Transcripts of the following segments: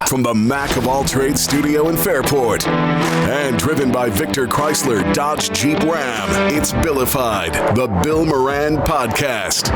From the Mac of All Trades studio in Fairport. And driven by Victor Chrysler Dodge Jeep Ram, it's Billified, the Bill Moran Podcast.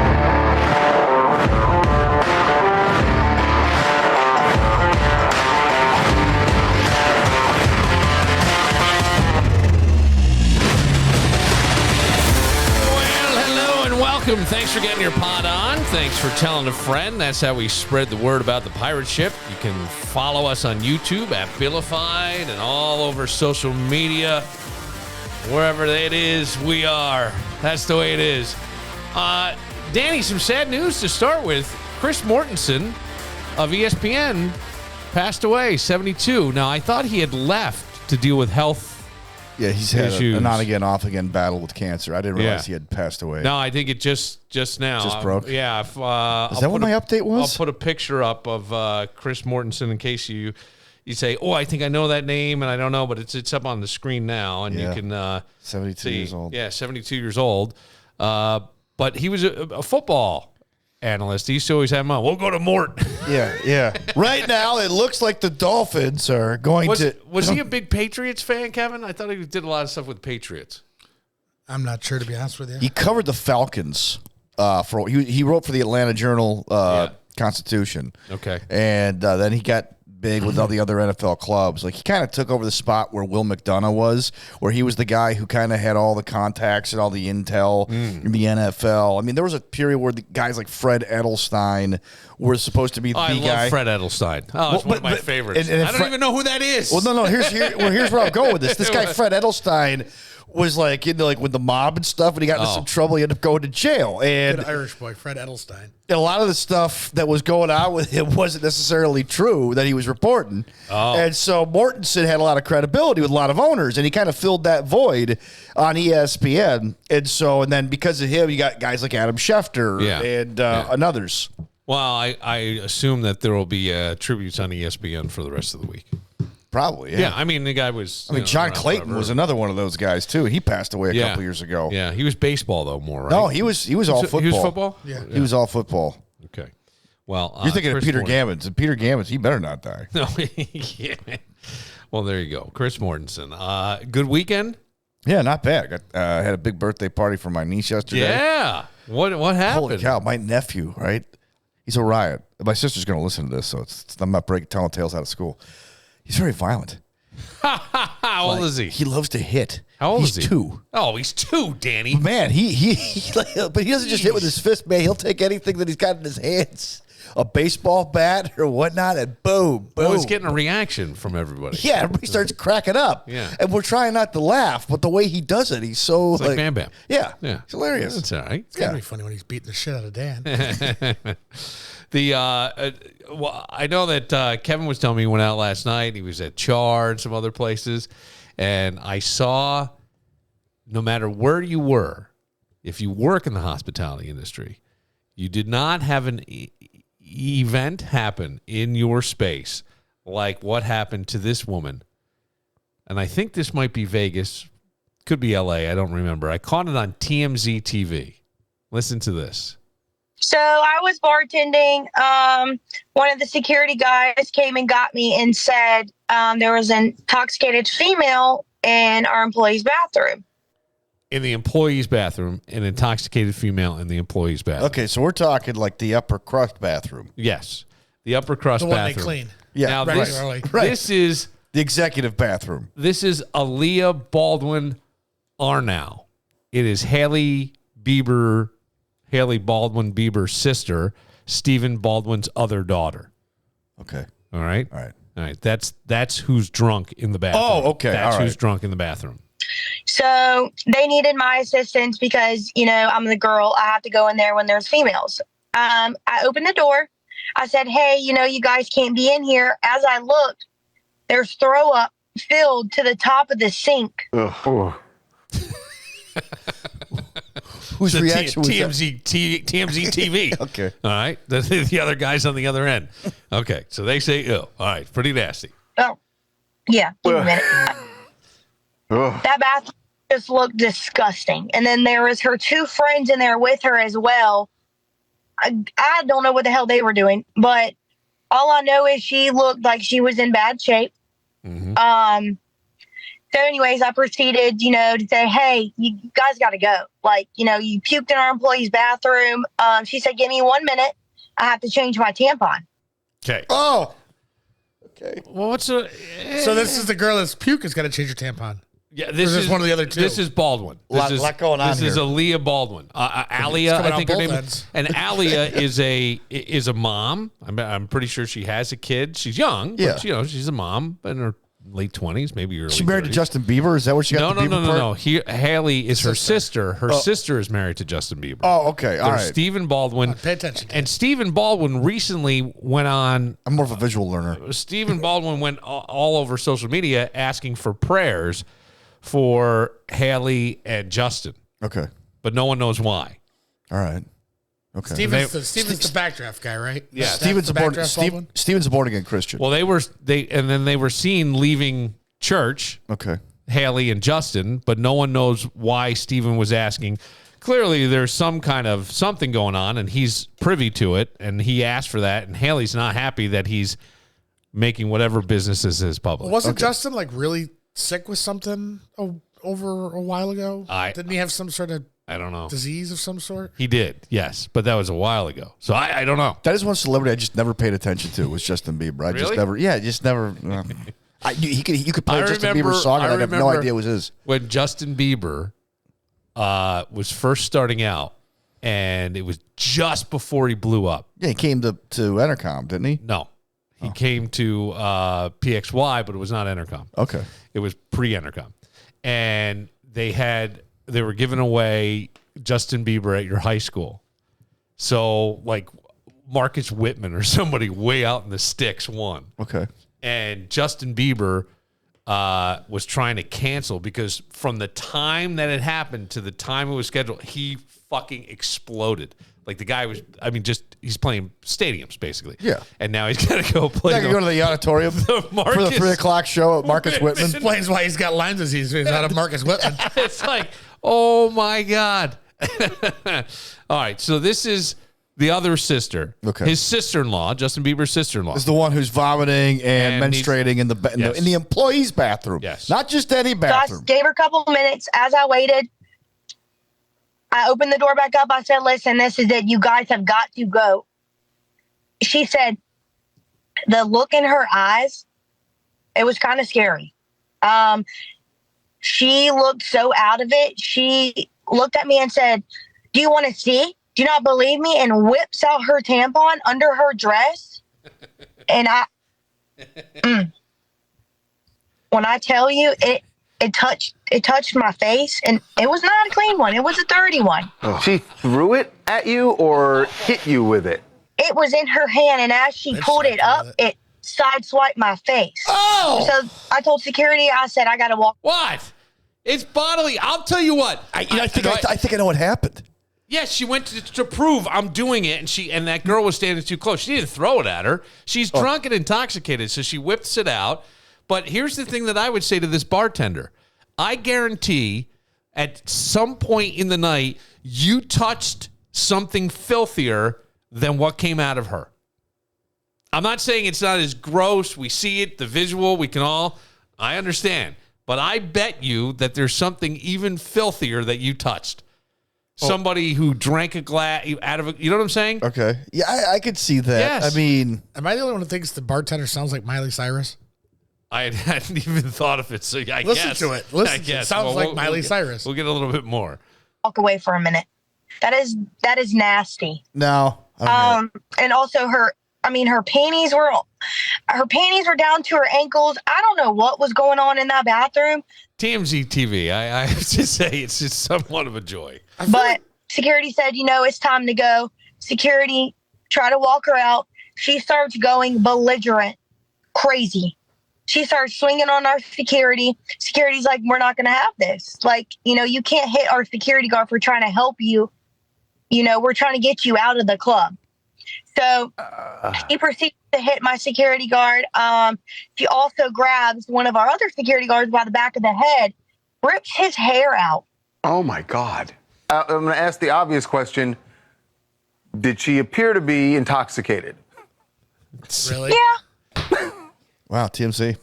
Welcome. Thanks for getting your pod on. Thanks for telling a friend. That's how we spread the word about the pirate ship. You can follow us on YouTube at Billified and all over social media. Wherever it is, we are. That's the way it is. Danny, some sad news to start with. Chris Mortensen of ESPN passed away, 72. Now, I thought he had left to deal with health. Yeah, he's had an on-again, off-again battle with cancer. I didn't realize he had passed away. No, I think it just now. Just broke? Yeah. Is that what my update was? I'll put a picture up of Chris Mortensen in case you say, oh, I think I know that name, and I don't know, but it's up on the screen now, and you can 72 see. years old. Yeah, 72 years old. But he was a football analyst. He used to always have him on. We'll go to Mort. Yeah. Right now, it looks like the Dolphins are going to... Was he a big Patriots fan, Kevin? I thought he did a lot of stuff with Patriots. I'm not sure, to be honest with you. He covered the Falcons. He wrote for the Atlanta Journal-Constitution. Okay. And then he got big with all the other NFL clubs. Like, he kind of took over the spot where Will McDonough was, where he was the guy who kind of had all the contacts and all the intel in the NFL. I mean, there was a period where the guys like Fred Edelstein were supposed to be the guy. I love Fred Edelstein. Oh, it's one of my favorites. I don't even know who that is. Well, no. Here's where I'm going with this. This guy, Fred Edelstein, was like into with the mob and stuff, and he got into some trouble. He ended up going to jail. And good Irish boy, Fred Edelstein. And a lot of the stuff that was going on with him wasn't necessarily true that he was reporting. And so Mortensen had a lot of credibility with a lot of owners, and he kind of filled that void on ESPN. And then because of him, you got guys like Adam Schefter and others. Well, I assume that there will be tributes on ESPN for the rest of the week. Probably, yeah. Yeah, I mean, the guy was... John Clayton was another one of those guys, too. He passed away a couple years ago. Yeah, he was baseball, though, more, right? No, he was all football. He was football? Yeah. He was all football. Okay. Well, you're thinking of Peter Gammons. And Peter Gammons, he better not die. No, yeah. Well, there you go. Chris Mortensen. Good weekend? Yeah, not bad. I had a big birthday party for my niece yesterday. Yeah. What happened? Holy cow, my nephew, right? He's a riot. My sister's going to listen to this, so I'm not telling tales out of school. He's very violent. How old is he? He loves to hit. How old is he? He's 2. Oh, he's 2, Danny. Man, but he doesn't just hit with his fist, man. He'll take anything that he's got in his hands, a baseball bat or whatnot, and boom. Well, he's getting a reaction from everybody. Yeah, everybody starts cracking up. Yeah. And we're trying not to laugh, but the way he does it, he's so... It's like Bam Bam. Yeah. Yeah. It's hilarious. That's all right. It's going to be funny when he's beating the shit out of Dan. Well, I know that Kevin was telling me he went out last night. He was at Char and some other places. And I saw, no matter where you were, if you work in the hospitality industry, you did not have an event happen in your space like what happened to this woman. And I think this might be Vegas. Could be LA. I don't remember. I caught it on TMZ TV. Listen to this. So I was bartending. One of the security guys came and got me and said there was an intoxicated female in our employee's bathroom. In the employee's bathroom, an intoxicated female in the employee's bathroom. Okay, so we're talking like the upper crust bathroom. Yes, the upper crust the one bathroom. they clean. Yeah, now regularly. This is the executive bathroom. This is Aaliyah Baldwin Arnow. It is Hailey Baldwin Bieber's sister, Stephen Baldwin's other daughter. Okay. All right. That's who's drunk in the bathroom. Oh, okay. That's all right. who's drunk in the bathroom. So they needed my assistance because, I'm the girl. I have to go in there when there's females. I opened the door. I said, hey, you guys can't be in here. As I looked, there's throw up filled to the top of the sink. Whose reaction was TMZ TV. Okay. All right. The other guy's on the other end. Okay. So they say, ew. All right. Pretty nasty. Oh, yeah. Give me a minute. That bathroom just looked disgusting. And then there was her 2 friends in there with her as well. I don't know what the hell they were doing, but All I know is she looked like she was in bad shape. Mm-hmm. So anyways, I proceeded, to say, hey, you guys got to go. Like, you puked in our employee's bathroom. She said, give me 1 minute. I have to change my tampon. Okay. Oh. Okay. Well, what's So this is the girl that's puke is got to change her tampon. Yeah, this is one of the other two. This is Baldwin. Lot going on This is here. Aaliyah Baldwin. Alia, I think her name is. And Alia is a mom. I'm pretty sure she has a kid. She's young. Yeah. But, she's a mom in her late 20s, maybe early. She married 30s. to Justin Bieber? Is that what she got? No. Hailey is her sister. Her sister is married to Justin Bieber. Oh, okay. All right. Stephen Baldwin. Pay attention. And Stephen Baldwin recently went on. I'm more of a visual learner. Stephen Baldwin went all over social media asking for prayers for Hailey and Justin. Okay. But no one knows why. All right. Okay. Steven's the backdraft guy, right? Yeah. Steven's a born again Christian. Well, they were seen leaving church, Okay. Hailey and Justin, but no one knows why Stephen was asking. Clearly, there's some kind of something going on, and he's privy to it, and he asked for that, and Hailey's not happy that he's making whatever business is his public. Wasn't Justin like really sick with something over a while ago? Didn't he have some sort of I don't know. disease of some sort? He did, yes, but that was a while ago. So I don't know. That is one celebrity I just never paid attention to was Justin Bieber. I just never. You could play Justin Bieber's song and I'd have no idea it was his. When Justin Bieber was first starting out, and it was just before he blew up. Yeah, he came to Entercom, didn't he? No. He came to PXY, but it was not Entercom. Okay. It was pre-Entercom. And they were giving away Justin Bieber at your high school. So, like, Marcus Whitman or somebody way out in the sticks won. Okay. And Justin Bieber was trying to cancel because from the time that it happened to the time it was scheduled, he fucking exploded. Like the guy was, he's playing stadiums basically. Yeah. And now he's got to go play. Go to the auditorium for the 3:00 show at Marcus Whitman. Explains why he's got Lyme disease. He's out of Marcus Whitman. It's like, oh my God. All right. So this is the other sister. Okay. His sister-in-law, Justin Bieber's sister-in-law. Is the one who's vomiting and menstruating in the employee's bathroom. Yes. Not just any bathroom. So I gave her a couple of minutes. As I waited, I opened the door back up. I said, listen, this is it. You guys have got to go. She said, the look in her eyes, it was kind of scary. She looked so out of it. She looked at me and said, do you want to see? Do you not believe me? And whips out her tampon under her dress. And when I tell you, it touched my face, and it was not a clean one. It was a dirty one. She threw it at you or hit you with it? It was in her hand, and as she pulled it up, it sideswiped my face. Oh! So I told security, I said, I got to walk. What? It's bodily. I'll tell you what. I think I know what happened. Yes, she went to prove I'm doing it, and that girl was standing too close. She didn't throw it at her. She's drunk and intoxicated, so she whips it out. But here's the thing that I would say to this bartender. I guarantee at some point in the night, you touched something filthier than what came out of her. I'm not saying it's not as gross. We see it, the visual, I understand. But I bet you that there's something even filthier that you touched. Somebody who drank a glass out of you know what I'm saying? Okay. Yeah, I could see that. Yes. I mean, am I the only one who thinks the bartender sounds like Miley Cyrus? I hadn't even thought of it, so I Listen guess. to it. Listen to it. Sounds like Miley Cyrus. We'll get a little bit more. Walk away for a minute. That is nasty. no. And also her panties were down to her ankles. I don't know what was going on in that bathroom. TMZ TV, I have to say it's just somewhat of a joy. But security said, it's time to go. Security tried to walk her out. She starts going belligerent, crazy. She starts swinging on our security. Security's like, we're not going to have this. Like, you can't hit our security guard for trying to help you. We're trying to get you out of the club. So he proceeds to hit my security guard. She also grabs one of our other security guards by the back of the head, rips his hair out. Oh, my God. I'm going to ask the obvious question. Did she appear to be intoxicated? Really? Yeah. Wow, TMZ.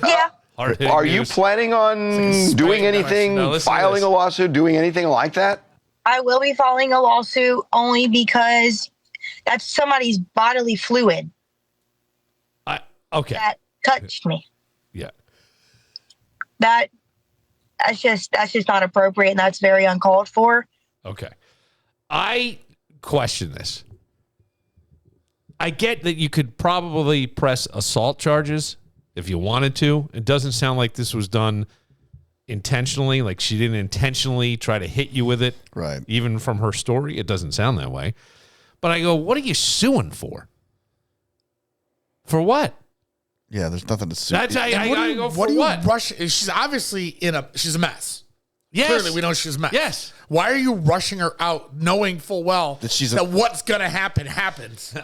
Yeah. Are you planning on doing anything, filing a lawsuit, doing anything like that? I will be filing a lawsuit only because that's somebody's bodily fluid Okay. that touched me. Yeah. That's just not appropriate, and that's very uncalled for. Okay. I question this. I get that you could probably press assault charges if you wanted to. It doesn't sound like this was done intentionally, like she didn't intentionally try to hit you with it. Right. Even from her story, it doesn't sound that way. But I go, what are you suing for? For what? Yeah, there's nothing to sue. I go, for what? She's obviously she's a mess. Yes. Clearly, we know she's a mess. Yes. Why are you rushing her out knowing full well that what's going to happen happens?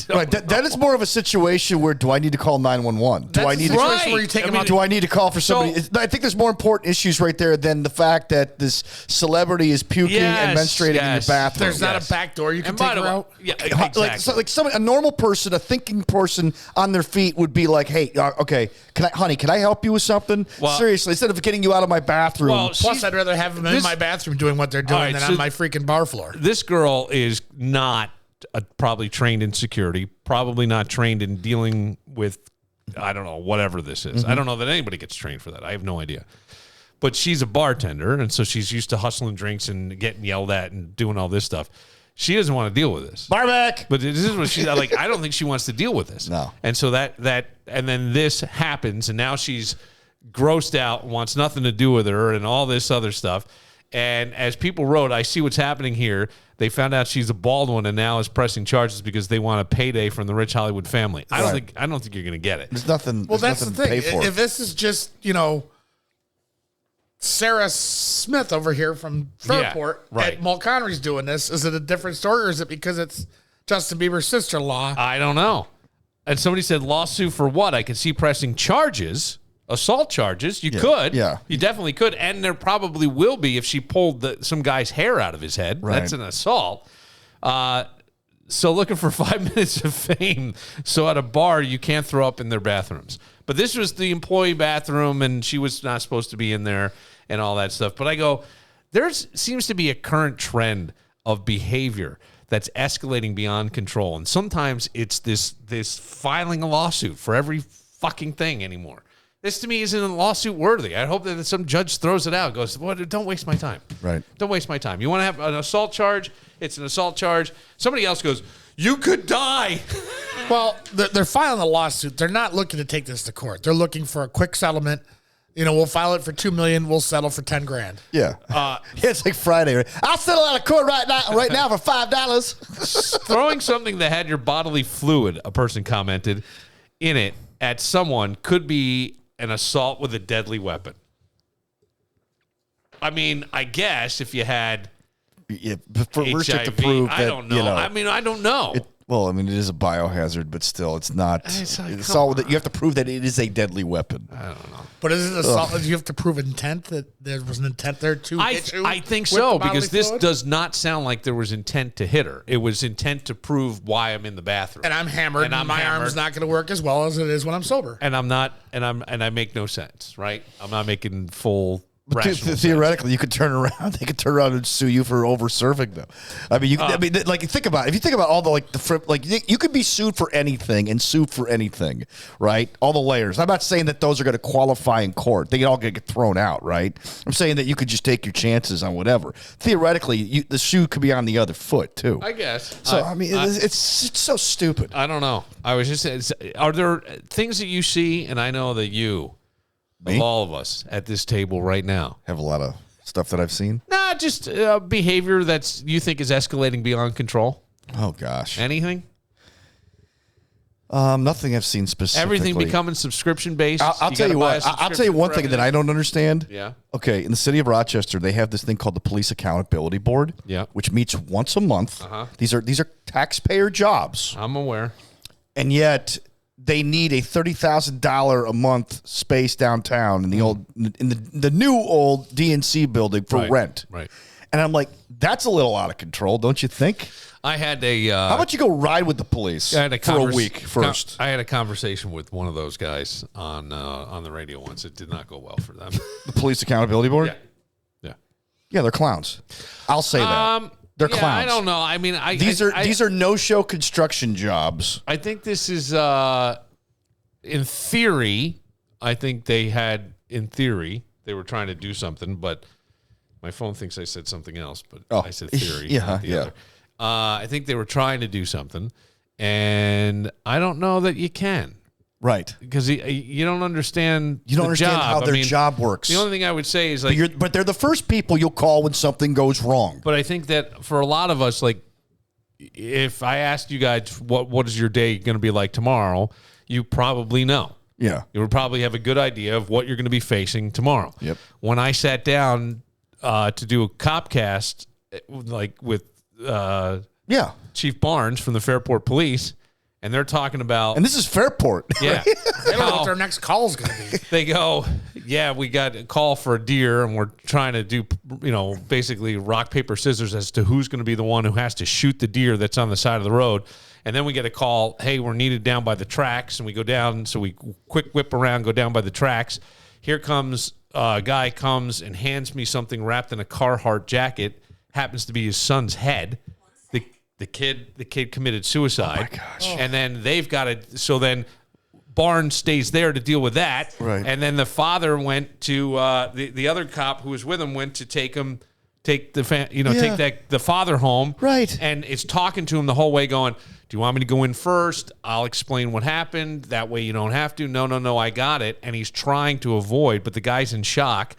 Right. That is more of a situation where do I need to call 911? Do I need to where you take do I need to call for somebody? I think there's more important issues right there than the fact that this celebrity is puking and menstruating in your bathroom. There's not a back door you can take her out. Yeah, exactly. A normal person, a thinking person on their feet would be like, "Hey, okay, can I help you with something? Well, seriously, instead of getting you out of my bathroom." Well, plus, I'd rather have them in my bathroom doing what they're doing than on my freaking bar floor. This girl is not probably trained in security, probably not trained in dealing with, I don't know, whatever this is. I don't know that anybody gets trained for that. I have no idea. But she's a bartender, and so she's used to hustling drinks and getting yelled at and doing all this stuff. She doesn't want to deal with this. Barback. But this is what she's like. I don't think she wants to deal with this. No. And so and then this happens, and now she's grossed out, wants nothing to do with her, and all this other stuff. And as people wrote, I see what's happening here. They found out she's a bald one and now is pressing charges because they want a payday from the rich Hollywood family. I don't think you're going to get it. There's nothing. Well, that's the nothing thing. to pay for. If this is just Sarah Smith over here from Fairport, right. and Mulconry's doing this, is it a different story, or is it because it's Justin Bieber's sister-in-law? I don't know. And somebody said lawsuit for what? I could see pressing charges. Assault charges, you could. Yeah. You definitely could. And there probably will be if she pulled some guy's hair out of his head. Right. That's an assault. So looking for 5 minutes of fame. So at a bar, you can't throw up in their bathrooms. But this was the employee bathroom, and she was not supposed to be in there and all that stuff. But I go, seems to be a current trend of behavior that's escalating beyond control. And sometimes it's this filing a lawsuit for every fucking thing anymore. This to me isn't lawsuit worthy. I hope that some judge throws it out, goes, well, don't waste my time. Right. Don't waste my time. You want to have an assault charge? It's an assault charge. Somebody else goes, you could die. Well, they're filing a lawsuit. They're not looking to take this to court. They're looking for a quick settlement. We'll file it for $2 million. We'll settle for $10,000. Yeah. It's like Friday. Right? I'll settle out of court right now for $5. Throwing something that had your bodily fluid, a person commented, in it at someone could be an assault with a deadly weapon. I mean, I guess if you had for HIV, first you have to prove that, I don't know. I don't know. It is a biohazard, but still, it's not. It's all that you have to prove that it is a deadly weapon. I don't know. But is it assault? Do you have to prove intent, that there was an intent there to hit you? I think so, because this does not sound like there was intent to hit her. It was intent to prove why I'm in the bathroom. And I'm hammered, and my arm's not going to work as well as it is when I'm sober. And I'm not, and I make no sense, right? I'm not making full rational theoretically, sense. you could turn around. They could turn around and sue you for over serving them. I mean, think about it. If you think about all the you could be sued for anything and sued for anything, right? All the layers. I'm not saying that those are going to qualify in court. They all get thrown out, right? I'm saying that you could just take your chances on whatever. Theoretically, the shoe could be on the other foot too. I guess. So it's so stupid. I don't know. I was just saying, are there things that you see, and I know that you. Me? Of all of us at this table right now. Have a lot of stuff that I've seen. Nah, just behavior that's you think is escalating beyond control. Oh, gosh. Anything? Nothing I've seen specifically. Everything becoming subscription-based? I'll tell you what. I'll tell you one thing that I don't understand. Yeah. Okay, in the city of Rochester, they have this thing called the Police Accountability Board. Yeah. Which meets once a month. Uh-huh. These are taxpayer jobs. I'm aware. And yet they need a $30,000 a month space downtown in the new old DNC building for rent. Right. And I'm like, that's a little out of control, don't you think? I had a. How about you go ride with the police for a week first? I had a conversation with one of those guys on the radio once. It did not go well for them. The Police Accountability Board? Yeah, they're clowns. I'll say that. They're clowns. I don't know. I mean, these are no-show construction jobs. I think this is, in theory, I think they had, in theory, they were trying to do something, but my phone thinks I said something else, but I said theory. Other. I think they were trying to do something, and I don't know that you can. Right. Because you don't understand You don't understand job. how their job works. The only thing I would say is, like... But they're the first people you'll call when something goes wrong. But I think that for a lot of us, like, if I asked you guys what is your day going to be like tomorrow, you probably know. Yeah. You would probably have a good idea of what you're going to be facing tomorrow. Yep. When I sat down to do a Copcast, like with Chief Barnes from the Fairport Police, and they're talking about... And this is Fairport. Yeah. They don't know what their next call is going to be. They go, yeah, we got a call for a deer, and we're trying to do, basically rock, paper, scissors as to who's going to be the one who has to shoot the deer that's on the side of the road. And then we get a call, hey, we're needed down by the tracks, and we go down, so we quick whip around, go down by the tracks. Here comes a guy comes and hands me something wrapped in a Carhartt jacket, happens to be his son's head. The kid committed suicide. Oh my gosh. And then they've got to, so then Barnes stays there to deal with that. Right. And then the father went to, the other cop who was with him went to take the father home. Right. And it's talking to him the whole way going, do you want me to go in first? I'll explain what happened. That way you don't have to. No, I got it. And he's trying to avoid, but the guy's in shock.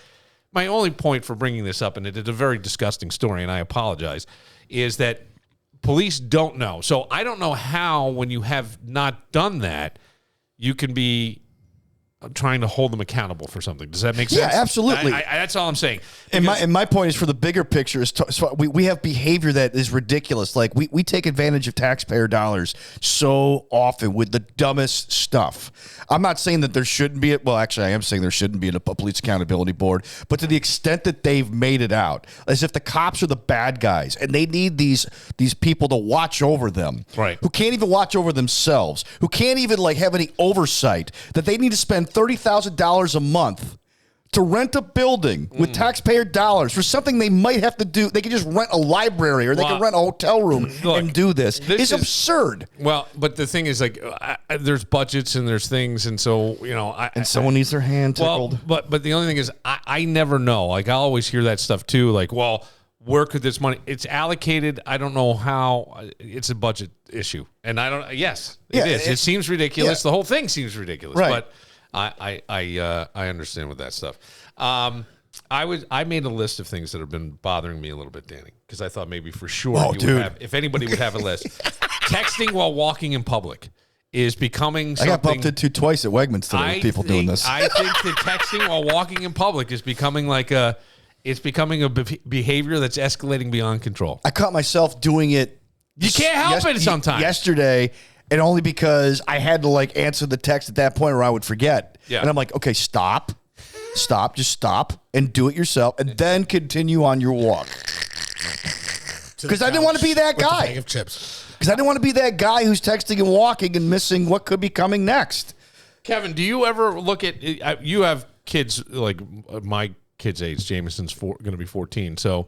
My only point for bringing this up, and it is a very disgusting story, and I apologize, is that police don't know. So I don't know how, when you have not done that, you can be trying to hold them accountable for something. Does that make sense? Yeah, absolutely. That's all I'm saying. And my point is, for the bigger picture, is so we have behavior that is ridiculous. Like we take advantage of taxpayer dollars so often with the dumbest stuff. I'm not saying that there shouldn't be it. Well, actually, I am saying there shouldn't be a police accountability board. But to the extent that they've made it out, as if the cops are the bad guys, and they need these people to watch over them, right? Who can't even watch over themselves, who can't even have any oversight, that they need to spend $30,000 a month to rent a building with taxpayer dollars for something they might have to do. They can just rent a library, or they can rent a hotel room and do this. It's absurd. Well, but the thing is, there's budgets and there's things, and so and someone needs their hand tickled. Well, but the only thing is, I never know. Like, I always hear that stuff too. Like, well, where could this money? It's allocated. I don't know how. It's a budget issue, and I don't. Yes, it is. It seems ridiculous. Yeah. The whole thing seems ridiculous, right. But I understand with that stuff. I made a list of things that have been bothering me a little bit, Danny, because I thought maybe for sure would have, if anybody would have a list. Texting while walking in public is becoming something. I got bumped into twice at Wegmans today with people doing this. I think that texting while walking in public is becoming a behavior that's escalating beyond control. I caught myself doing it. You can't help it sometimes. Yesterday. And only because I had to answer the text at that point, or I would forget. Yeah. And I'm like, okay, stop, just stop and do it yourself, and then continue on your walk. Because I didn't want to be that guy. With a bag of chips. Because I didn't want to be that guy who's texting and walking and missing what could be coming next. Kevin, do you ever look at? You have kids like my kid's age. Jameson's going to be 14. So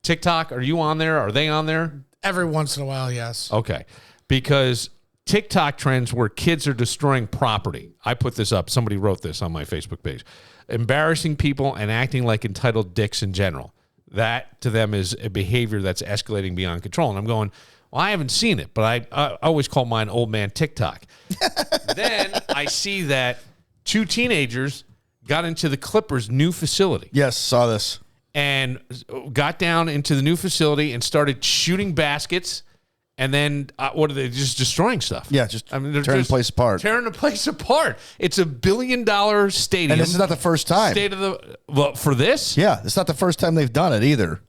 TikTok, are you on there? Are they on there? Every once in a while, yes. Okay, because TikTok trends where kids are destroying property. I put this up. Somebody wrote this on my Facebook page. Embarrassing people and acting like entitled dicks in general. That, to them, is a behavior that's escalating beyond control. And I'm going, well, I haven't seen it, but I always call mine old man TikTok. Then I see that two teenagers got into the Clippers' new facility. Yes, saw this. And got down into the new facility and started shooting baskets. And then what are they just destroying stuff? Yeah, they're tearing the place apart. Tearing the place apart. It's $1 billion stadium. And this is not the first time. For this? Yeah, it's not the first time they've done it either.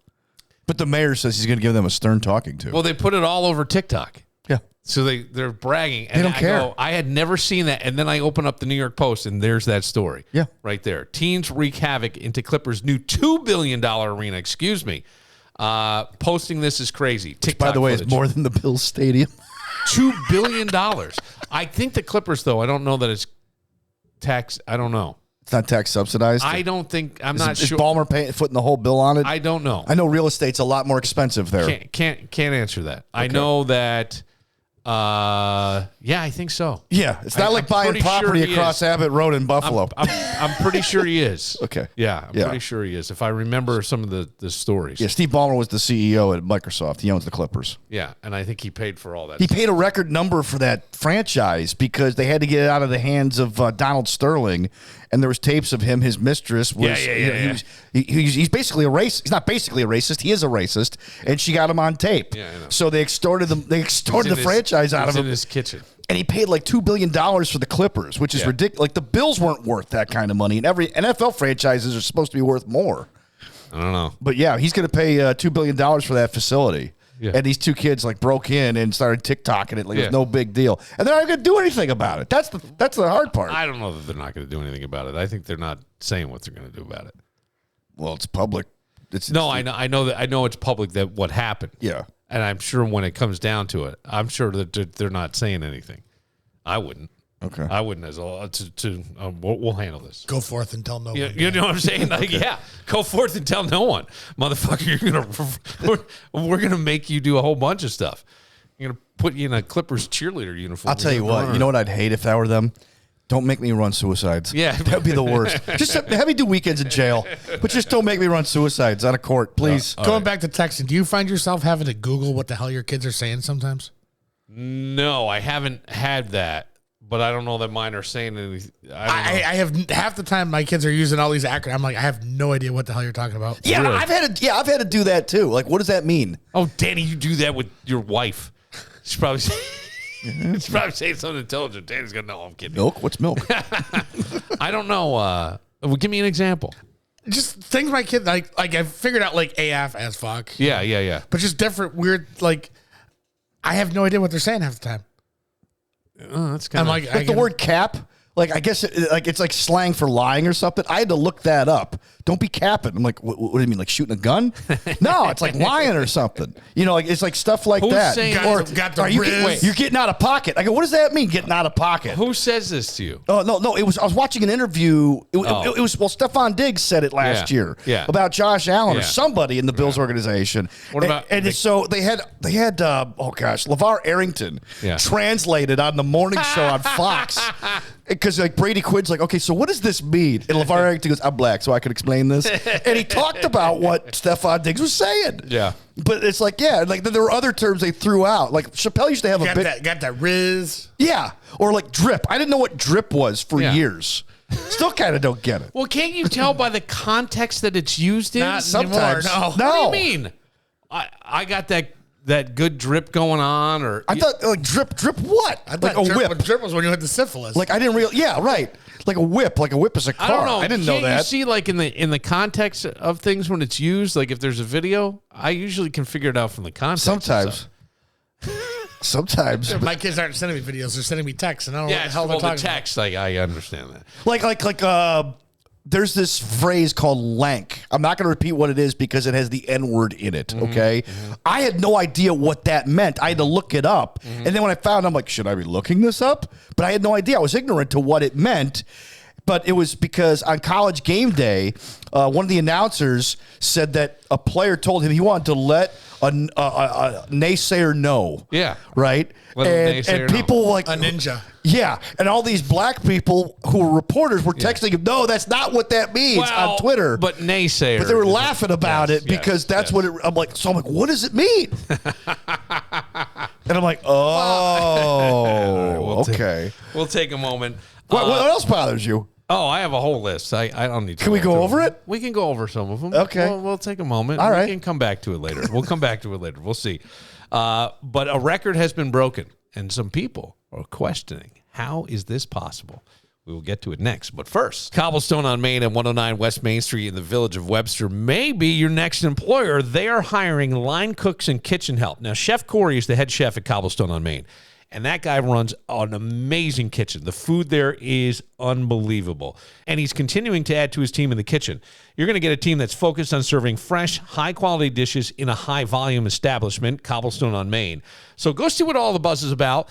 But the mayor says he's going to give them a stern talking to. Well, they put it all over TikTok. Yeah. So they're bragging. And they don't care. I had never seen that. And then I open up the New York Post, and there's that story. Yeah. Right there. Teens wreak havoc into Clippers' new $2 billion arena. Excuse me. Posting this is crazy. TikTok, by the way, footage. is more than the Bills stadium. $2 billion. I think the Clippers, though, I don't know that it's tax. I don't know. It's not tax subsidized. I'm not sure. Is Ballmer footing the whole bill on it? I don't know. I know real estate's a lot more expensive there. Can't answer that. Okay. I know that. Yeah, I think so. Yeah, it's not like buying property across Abbott Road in Buffalo. I'm pretty sure he is. Okay. Yeah, I'm pretty sure he is. If I remember some of the stories. Yeah, Steve Ballmer was the CEO at Microsoft. He owns the Clippers. Yeah, and I think he paid for all that. He paid a record number for that franchise because they had to get it out of the hands of Donald Sterling, and there was tapes of him. His mistress was. He's basically a racist. He's not basically a racist. He is a racist, and she got him on tape. Yeah, I know. So they extorted them. They extorted the franchise out of him in his kitchen. And he paid like $2 billion for the Clippers, which is ridiculous. Like the Bills weren't worth that kind of money, and every NFL franchises are supposed to be worth more. I don't know, but yeah, he's going to pay $2 billion for that facility. Yeah. And these two kids like broke in and started TikToking it like it was no big deal, and they're not going to do anything about it. That's the hard part. I don't know that they're not going to do anything about it. I think they're not saying what they're going to do about it. Well, it's public. I know it's public that what happened. Yeah. And I'm sure when it comes down to it, I'm sure that they're not saying anything. I wouldn't. Okay. I wouldn't as well. We'll handle this. Go forth and tell no one. You know what I'm saying? Like, go forth and tell no one, motherfucker. We're gonna make you do a whole bunch of stuff. You're gonna put you in a Clippers cheerleader uniform. I'll tell you what. You know what I'd hate if that were them. Don't make me run suicides. Yeah. That'd be the worst. Just have me do weekends in jail, but just don't make me run suicides on a court, please. Going back to texting, do you find yourself having to Google what the hell your kids are saying sometimes? No, I haven't had that, but I don't know that mine are saying anything. I have half the time my kids are using all these acronyms. I'm like, I have no idea what the hell you're talking about. Yeah, really? I've had to do that too. Like, what does that mean? Oh, Danny, you do that with your wife. She's probably He's probably saying something intelligent. Danny's going to know. I'm kidding. Milk? What's milk? I don't know. Well, give me an example. Just things my kid, like I figured out like AF as fuck. Yeah. But just different, weird, like, I have no idea what they're saying half the time. Oh, that's kind of like the word cap. Like, I guess it's like slang for lying or something. I had to look that up. Don't be capping. I'm like, what do you mean? Like shooting a gun? No, it's like lying or something. You know, like it's like stuff like that. You're getting out of pocket. I go, what does that mean? Getting out of pocket? Who says this to you? Oh no. I was watching an interview. It was Stephon Diggs said it last year. Yeah. About Josh Allen or somebody in the Bills organization. What about? So they had LeVar Arrington translated on the morning show on Fox. Because like Brady Quinn's like, okay, so what does this mean? And LeVar Arrington goes, I'm black, so I can explain this. And he talked about what Stephon Diggs was saying. Yeah. But it's like, like there were other terms they threw out. Like Chappelle used to have got that Riz. Yeah. Or like drip. I didn't know what drip was for years. Still kind of don't get it. Well, can't you tell by the context that it's used in? Not sometimes. No. What do you mean? I got that good drip going on, or I thought like drip what? I thought like a whip. Drip was when you had the syphilis. Like I didn't realize. Yeah, right. Like a whip is a car. I don't know. I didn't know that. You see, like in the context of things when it's used, like if there's a video, I usually can figure it out from the context. Sometimes. My kids aren't sending me videos; they're sending me texts, and I don't know what the hell they're talking text. Like I understand that. Like there's this phrase called lank. I'm not going to repeat what it is because it has the N word in it. Okay. Mm-hmm. I had no idea what that meant. I had to look it up. Mm-hmm. And then when I found, I'm like, should I be looking this up? But I had no idea. I was ignorant to what it meant. But it was because on College Game Day, one of the announcers said that a player told him he wanted to let a naysayer know. Yeah. Right? And people like a ninja. Yeah. And all these black people who were reporters were texting him, no, that's not what that means on Twitter. But naysayer. But they were laughing about it because that's what it, I'm like, what does it mean? And I'm like, okay. We'll take a moment. What else bothers you? Oh, I have a whole list. I don't need to. Can we go over it? We can go over some of them. Okay. We'll take a moment. All right. We can come back to it later. We'll come back to it later. We'll see. But a record has been broken, and some people are questioning, how is this possible? We will get to it next. But first, Cobblestone on Main at 109 West Main Street in the village of Webster may be your next employer. They are hiring line cooks and kitchen help. Now, Chef Corey is the head chef at Cobblestone on Main. And that guy runs an amazing kitchen. The food there is unbelievable. And he's continuing to add to his team in the kitchen. You're going to get a team that's focused on serving fresh, high-quality dishes in a high-volume establishment, Cobblestone on Main. So go see what all the buzz is about.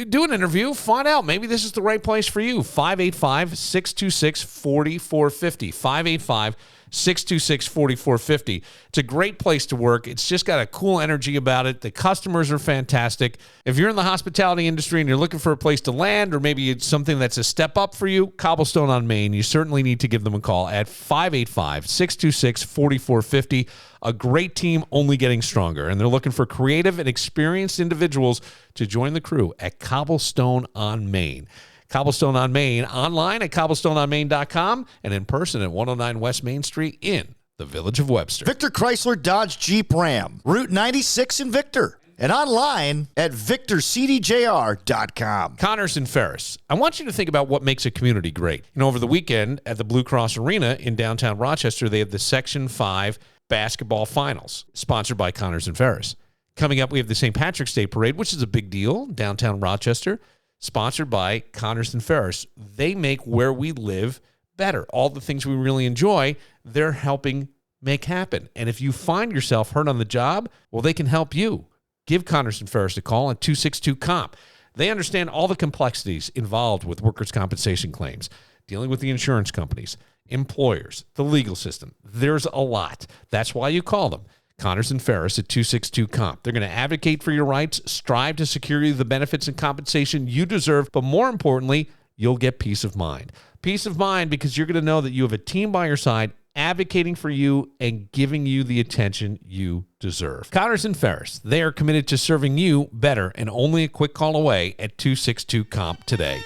Do an interview. Find out. Maybe this is the right place for you. 585-626-4450. 585-626-4450. It's a great place to work. It's just got a cool energy about it. The customers are fantastic. If you're in the hospitality industry and you're looking for a place to land, or maybe it's something that's a step up for you, Cobblestone on Main, you certainly need to give them a call at 585-626-4450. A great team only getting stronger, and they're looking for creative and experienced individuals to join the crew at Cobblestone on Main. Cobblestone on Main, online at cobblestoneonmain.com, and in person at 109 West Main Street in the Village of Webster. Victor Chrysler Dodge Jeep Ram, Route 96 in Victor, and online at victorcdjr.com. Connors and Ferris, I want you to think about what makes a community great. Over the weekend at the Blue Cross Arena in downtown Rochester, they have the Section 5 basketball finals, sponsored by Connors and Ferris. Coming up, we have the St. Patrick's Day Parade, which is a big deal, downtown Rochester, sponsored by Connors and Ferris. They make where we live better. All the things we really enjoy, they're helping make happen. And if you find yourself hurt on the job, well, they can help you. Give Connors and Ferris a call at 262-COMP. They understand all the complexities involved with workers' compensation claims, dealing with the insurance companies, employers, the legal system. There's a lot. That's why you call them. Connors and Ferris at 262-COMP. They're going to advocate for your rights, strive to secure you the benefits and compensation you deserve, but more importantly, you'll get peace of mind. Peace of mind because you're going to know that you have a team by your side advocating for you and giving you the attention you deserve. Connors and Ferris, they are committed to serving you better and only a quick call away at 262-COMP today.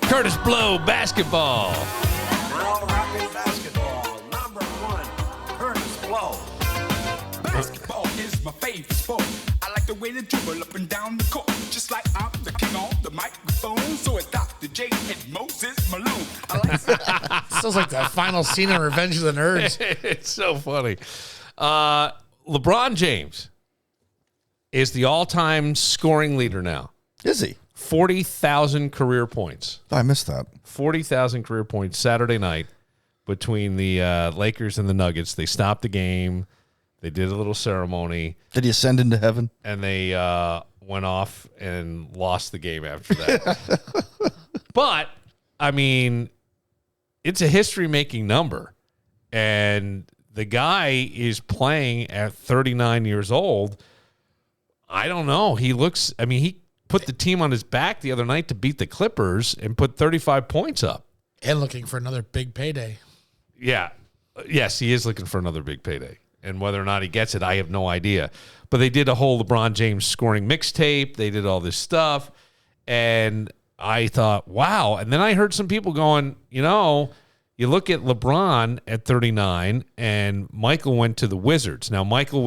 Curtis Blow basketball. Now rocking basketball. Number 1, Curtis Blow. Basketball is my favorite sport. I like the way they dribble up and down the court. Just like I'm the king on the microphone. So it's Dr. J and Moses Malone. I like Sounds like that final scene in Revenge of the Nerds. It's so funny. LeBron James is the all-time scoring leader now. Is he? 40,000 career points. I missed that. 40,000 career points Saturday night between the Lakers and the Nuggets. They stopped the game. They did a little ceremony. Did he ascend into heaven? And they went off and lost the game after that. But, I mean, it's a history-making number. And the guy is playing at 39 years old. I don't know. He put the team on his back the other night to beat the Clippers and put 35 points up. And looking for another big payday. Yeah. Yes, he is looking for another big payday. And whether or not he gets it, I have no idea. But they did a whole LeBron James scoring mixtape. They did all this stuff. And I thought, wow. And then I heard some people going, you look at LeBron at 39 and Michael went to the Wizards. Now, Michael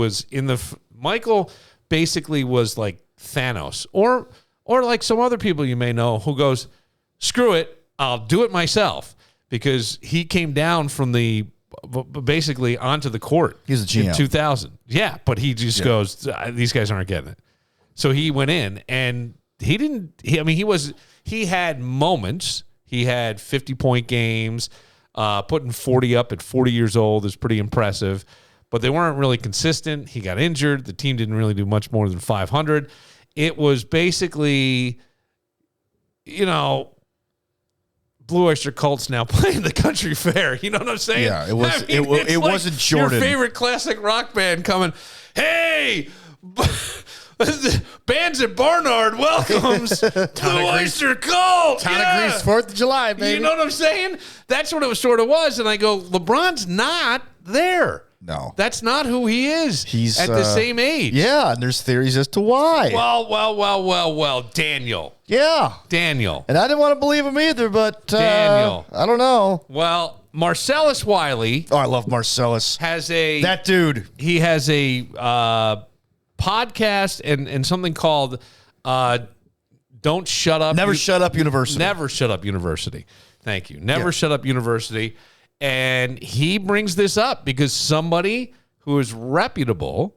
basically was like Thanos or like some other people you may know who goes, screw it, I'll do it myself, because he came down from basically onto the court. He's a GM. In 2000. Yeah, but he just goes, these guys aren't getting it. So he went in and he had moments. He had 50-point games, putting 40 up at 40 years old is pretty impressive, but they weren't really consistent. He got injured. The team didn't really do much more than 500. It was basically, Blue Oyster Cult's now playing the country fair. You know what I'm saying? Yeah, it was. It wasn't Jordan. Your favorite classic rock band coming. Hey, Bands at Barnard welcomes Blue Oyster Cult. Town of Greece, 4th of July, baby. You know what I'm saying? That's what it sort of was. And I go, LeBron's not there. No. That's not who he is. He's at the same age. Yeah, and there's theories as to why. Well, Daniel. Yeah. Daniel. And I didn't want to believe him either, but Daniel. I don't know. Well, Marcellus Wiley. Oh, I love Marcellus. That dude. He has a podcast and something called Don't shut up. Never shut up university. Never shut up university. Thank you. Never shut up university. And he brings this up because somebody who is reputable,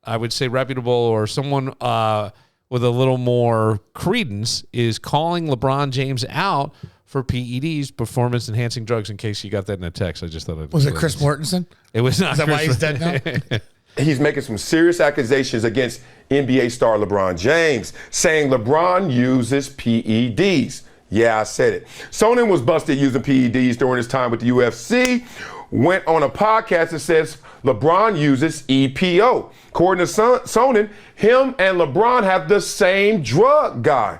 I would say reputable, or someone with a little more credence is calling LeBron James out for PEDs, performance-enhancing drugs, in case you got that in a text. I just thought it was it Chris Mortensen? It was not. Is that Chris why he's dead now? He's making some serious accusations against NBA star LeBron James, saying LeBron uses PEDs. Yeah, I said it. Sonnen was busted using PEDs during his time with the UFC, went on a podcast that says LeBron uses EPO. According to Sonnen, him and LeBron have the same drug guy.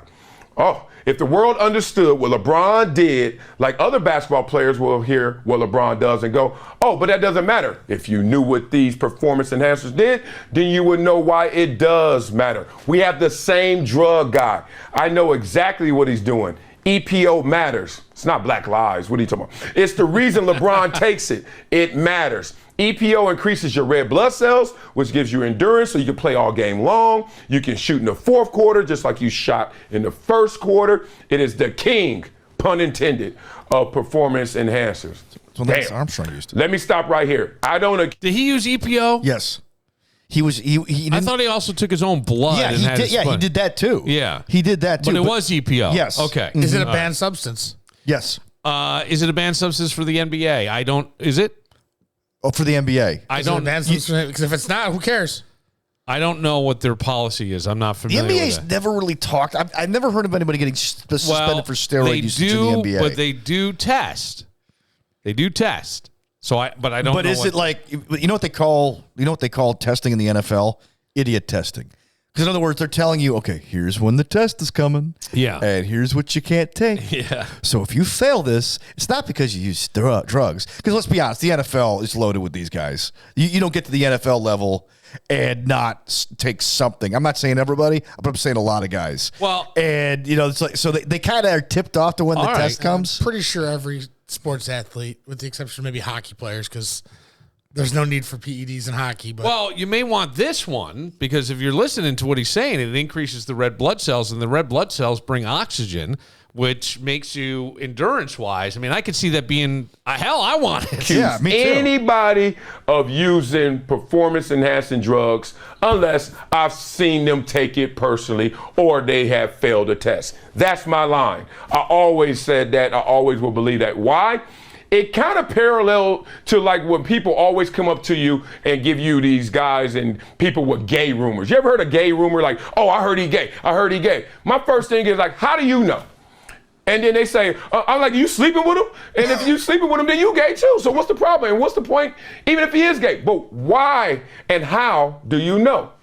Oh, if the world understood what LeBron did, like other basketball players will hear what LeBron does and go, oh, but that doesn't matter. If you knew what these performance enhancers did, then you would know why it does matter. We have the same drug guy. I know exactly what he's doing. EPO matters. It's not Black Lives. What are you talking about? It's the reason LeBron takes it. It matters. EPO increases your red blood cells, which gives you endurance so you can play all game long. You can shoot in the fourth quarter just like you shot in the first quarter. It is the king, pun intended, of performance enhancers. So that's Armstrong used to. Let me stop right here. Did he use EPO? Yes. He was. I thought he also took his own blood. Yeah, he did. Yeah, he did that too. Yeah, he did that too. But it was EPO. Yes. Okay. Is it a banned substance? Yes. Is it a banned substance for the NBA? I don't. Is it? Oh, for the NBA. I don't. Because if it's not, who cares? I don't know what their policy is. I'm not familiar. The NBA's with that. never really talked. I've never heard of anybody getting suspended for steroid usage in the NBA. But they do test. They do test. So I don't know. But is it like, you know what they call testing in the NFL? Idiot testing. Because in other words, they're telling you, okay, here's when the test is coming. Yeah. And here's what you can't take. Yeah. So if you fail this, it's not because you use drugs. Because let's be honest, the NFL is loaded with these guys. You don't get to the NFL level and not take something. I'm not saying everybody, but I'm saying a lot of guys. Well, and it's like, so they kind of are tipped off to when the test comes. I'm pretty sure every sports athlete, with the exception of maybe hockey players, because there's no need for PEDs in hockey. But well, you may want this one because if you're listening to what he's saying, it increases the red blood cells, and the red blood cells bring oxygen, which makes you endurance-wise. I mean, I could see that being hell. I want it. Yeah, me too. Anybody of using performance-enhancing drugs, unless I've seen them take it personally or they have failed a test. That's my line. I always said that. I always will believe that. Why? It kind of parallel to like when people always come up to you and give you these guys and people with gay rumors. You ever heard a gay rumor like, oh, I heard he gay. I heard he gay. My first thing is like, how do you know? And then they say, I'm like, you sleeping with him? And if you sleeping with him, then you gay too. So what's the problem? And what's the point? Even if he is gay. But why and how do you know?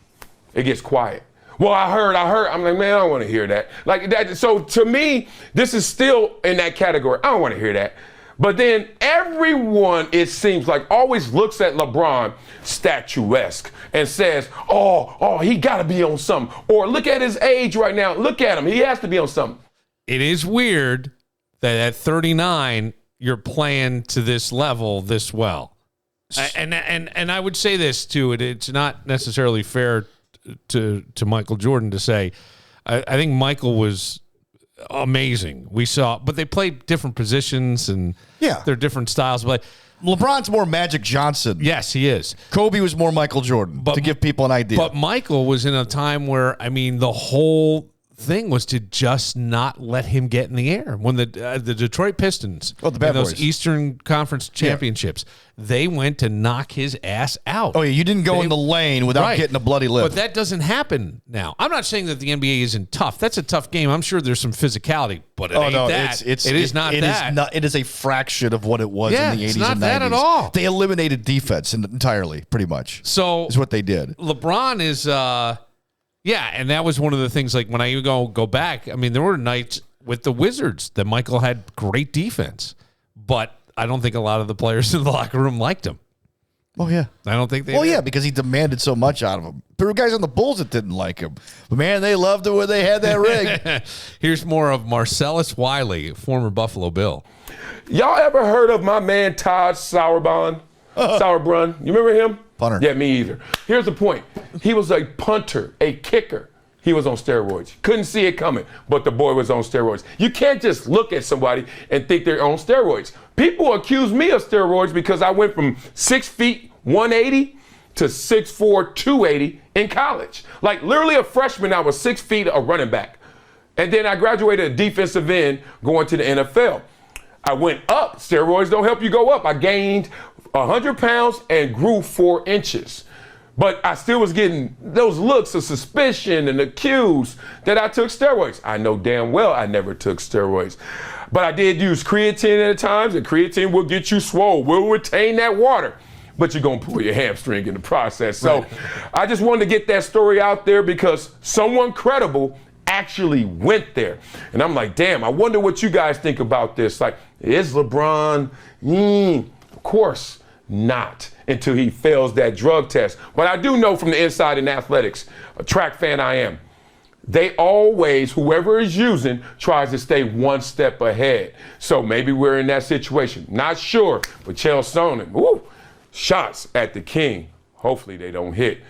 It gets quiet. Well, I heard. I'm like, man, I don't want to hear that. Like that. So to me, this is still in that category. I don't want to hear that. But then everyone, it seems like, always looks at LeBron statuesque and says, oh, he got to be on something. Or look at his age right now. Look at him. He has to be on something. It is weird that at 39, you're playing to this level this well. And I would say this, too. It's not necessarily fair to Michael Jordan to say. I think Michael was amazing. We saw, but they played different positions and they're different styles. But LeBron's more Magic Johnson. Yes, he is. Kobe was more Michael Jordan, to give people an idea. But Michael was in a time where, I mean, the whole thing was to just not let him get in the air. When the Detroit Pistons, the bad those boys. Eastern Conference championships, they went to knock his ass out. Oh, yeah, you didn't go in the lane without getting a bloody lip. But that doesn't happen now. I'm not saying that the NBA isn't tough. That's a tough game. I'm sure there's some physicality, but it ain't that. It is a fraction of what it was in the 80s it's not and 90s. that at all. They eliminated defense entirely, pretty much. So is what they did. LeBron is... yeah, and that was one of the things, like, when I go back, I mean, there were nights with the Wizards that Michael had great defense, but I don't think a lot of the players in the locker room liked him. Oh, yeah. I don't think they Well, did. yeah, because he demanded so much out of them. There were guys on the Bulls that didn't like him. But, man, they loved it when they had that ring. Here's more of Marcellus Wiley, former Buffalo Bill. Y'all ever heard of my man Todd Sauerbrunn? You remember him? Punter. Yeah, me either. Here's the point. He was a punter, a kicker. he was on steroids. Couldn't see it coming, but the boy was on steroids. You can't just look at somebody and think they're on steroids. People accuse me of steroids because I went from 6 feet 180 to 6'4", 280 in college. Like literally a freshman, I was 6 feet a running back. And then I graduated a defensive end going to the NFL. I went up. Steroids don't help you go up. I gained 100 pounds and grew 4 inches. But I still was getting those looks of suspicion and accused that I took steroids. I know damn well I never took steroids. But I did use creatine at times, and creatine will get you swole, will retain that water. But you're going to pull your hamstring in the process. So I just wanted to get that story out there because someone credible actually went there. And I'm like, damn, I wonder what you guys think about this. Like, is LeBron? Of course not, until he fails that drug test. But I do know from the inside in athletics, a track fan I am, they always, whoever is using, tries to stay one step ahead. So maybe we're in that situation. Not sure, but Chael Sonnen, shots at the king. Hopefully they don't hit.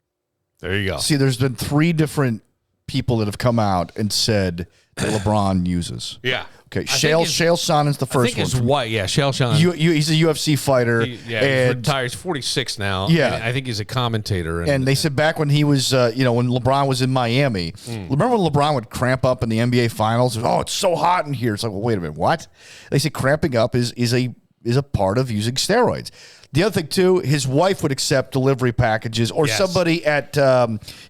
There you go. See, there's been 3 different people that have come out and said that LeBron uses. Yeah. Okay, Chael Sonnen's the first one. I think his wife, Chael Sonnen. He's a UFC fighder. He's retired. He's 46 now. Yeah. I think he's a commentator. And they said back when he was, when LeBron was in Miami, remember when LeBron would cramp up in the NBA Finals? Oh, it's so hot in here. It's like, well, wait a minute, what? They said cramping up is a part of using steroids. The other thing, too, his wife would accept delivery packages, or somebody at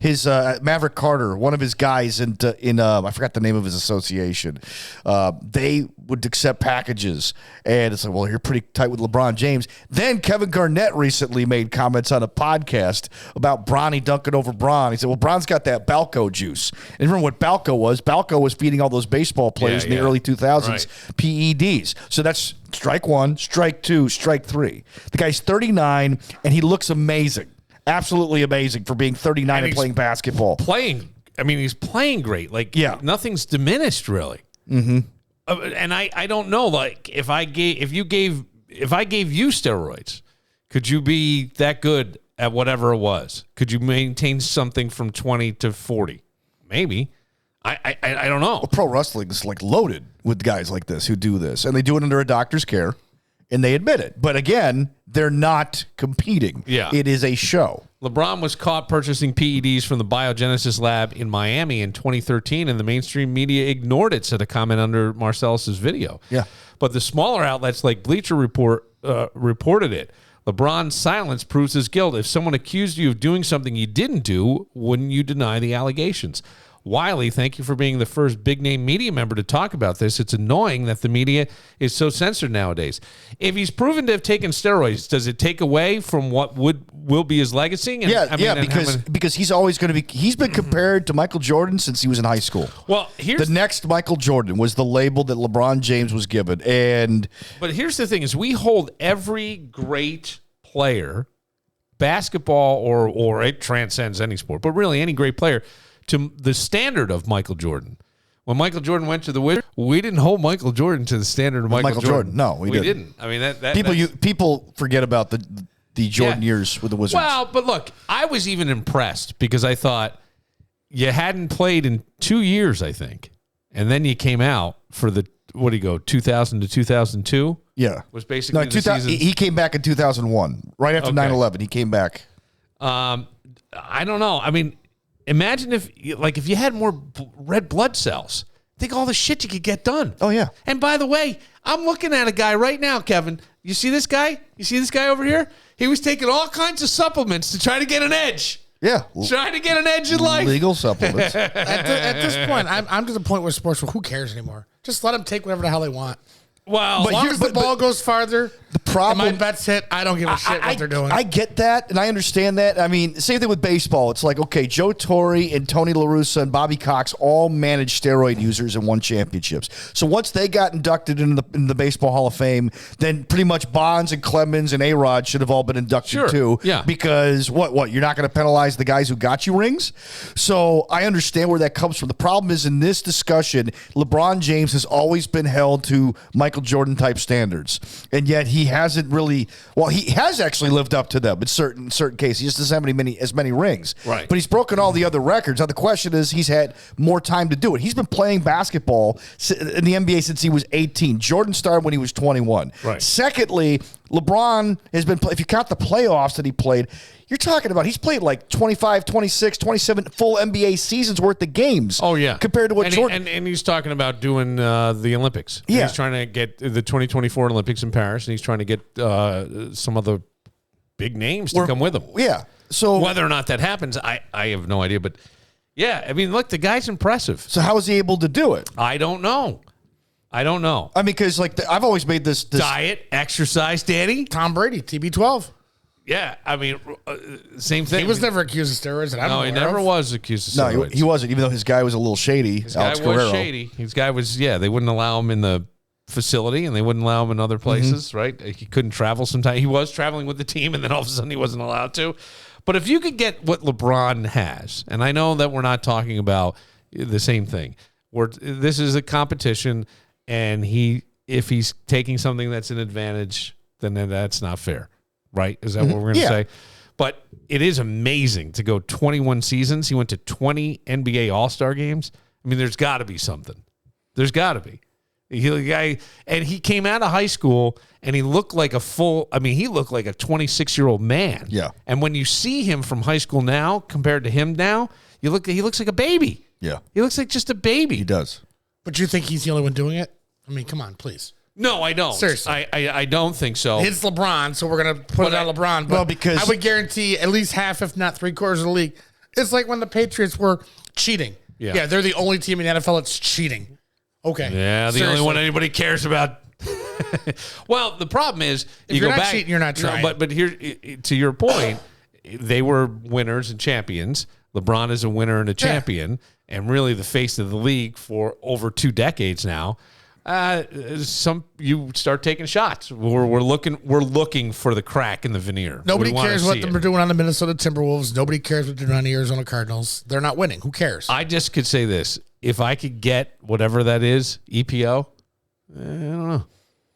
his Maverick Carter, one of his guys in I forgot the name of his association. They would accept packages. And it's like, well, you're pretty tight with LeBron James. Then Kevin Garnett recently made comments on a podcast about Bronny dunking over Bron. He said, well, Bron's got that Balco juice. And remember what Balco was? Balco was feeding all those baseball players in the early 2000s PEDs. So that's strike 1, strike 2, strike 3. The guy's 39, and he looks amazing. Absolutely amazing for being 39 and playing basketball. He's playing great. Like, nothing's diminished, really. Mm-hmm. And I don't know, like, if I gave you steroids, could you be that good at whatever it was? Could you maintain something from 20 to 40? Maybe. I don't know. Well, pro wrestling is like loaded with guys like this who do this, and they do it under a doctor's care, and they admit it. But again, they're not competing. Yeah. It is a show. LeBron was caught purchasing PEDs from the Biogenesis lab in Miami in 2013, and the mainstream media ignored it, said a comment under Marcellus's video. Yeah. But the smaller outlets like Bleacher Report reported it. LeBron's silence proves his guilt. If someone accused you of doing something you didn't do, wouldn't you deny the allegations? Wiley, thank you for being the first big-name media member to talk about this. It's annoying that the media is so censored nowadays. If he's proven to have taken steroids, does it take away from what will be his legacy? And, because he's always going to be. He's been compared to Michael Jordan since he was in high school. Well, the next Michael Jordan was the label that LeBron James was given. But here's the thing: is we hold every great player, basketball or it transcends any sport, but really any great player, to the standard of Michael Jordan. When Michael Jordan went to the Wizards, we didn't hold Michael Jordan to the standard of Michael Jordan. No, we didn't. I mean, people forget about the Jordan years with the Wizards. Well, but look, I was even impressed because I thought you hadn't played in 2 years, I think, and then you came out for the 2000 to 2002. Yeah, was basically the season. He came back in 2001, right after 9/11. He came back. I don't know. I mean, imagine if you had more red blood cells. Think all the shit you could get done. Oh, yeah. And by the way, I'm looking at a guy right now, Kevin. You see this guy? You see this guy over here? He was taking all kinds of supplements to try to get an edge. Yeah. Trying to get an edge in life. Legal supplements. At this point, I'm to the point with sports where who cares anymore? Just let them take whatever the hell they want. Well, as long as the ball goes farther, the problem, and my bets hit, I don't give a shit what they're doing. I get that, and I understand that. I mean, same thing with baseball. It's like, okay, Joe Torre and Tony La Russa and Bobby Cox all managed steroid users and won championships. So once they got inducted in the Baseball Hall of Fame, then pretty much Bonds and Clemens and A-Rod should have all been inducted too. Yeah. Because what? You're not going to penalize the guys who got you rings? So I understand where that comes from. The problem is in this discussion, LeBron James has always been held to Michael Jordan type standards, and yet he hasn't really. Well, he has actually lived up to them in certain cases. He just doesn't have as many rings. Right. But he's broken all the other records. Now the question is, he's had more time to do it. He's been playing basketball in the NBA since he was 18. Jordan started when he was 21. Right. Secondly, LeBron has been. If you count the playoffs that he played. You're talking about he's played like 25, 26, 27 full NBA seasons worth of games. Oh, yeah. Compared to what Jordan. And he's talking about doing the Olympics. Yeah. He's trying to get the 2024 Olympics in Paris, and he's trying to get some of the big names to come with him. Yeah. So whether or not that happens, I have no idea. But, yeah, I mean, look, the guy's impressive. So how is he able to do it? I don't know. I mean, because I've always made this diet, exercise, Danny. Tom Brady, TB12. Yeah, I mean, same thing. He was never accused of steroids. No, he never was accused of steroids. No, he wasn't, even though his guy was a little shady. His guy was shady. His guy was, they wouldn't allow him in the facility, and they wouldn't allow him in other places, right? He couldn't travel sometimes. He was traveling with the team, and then all of a sudden he wasn't allowed to. But if you could get what LeBron has, and I know that we're not talking about the same thing. This is a competition, and if he's taking something that's an advantage, then that's not fair. Right? Is that what we're going to say? But it is amazing to go 21 seasons. He went to 20 NBA All-Star games. I mean, there's got to be something. There's got to be. And he came out of high school, and he looked like he looked like a 26-year-old man. Yeah. And when you see him from high school now compared to him now, he looks like a baby. Yeah. He looks like just a baby. He does. But you think he's the only one doing it? I mean, come on, please. No, I don't. Seriously. I don't think so. It's LeBron, so we're going to put it on LeBron. But because I would guarantee at least half, if not three-quarters of the league. It's like when the Patriots were cheating. Yeah. They're the only team in the NFL that's cheating. Okay. Yeah, the only one anybody cares about. Well, the problem is if you're not cheating, you're not trying. No, but here, to your point, they were winners and champions. LeBron is a winner and a champion, and really the face of the league for over 2 decades now. You start taking shots. We're looking for the crack in the veneer. Nobody cares what they're doing on the Minnesota Timberwolves. Nobody cares what they're doing on the Arizona Cardinals. They're not winning. Who cares? I just could say this: if I could get whatever that is, EPO, I don't know.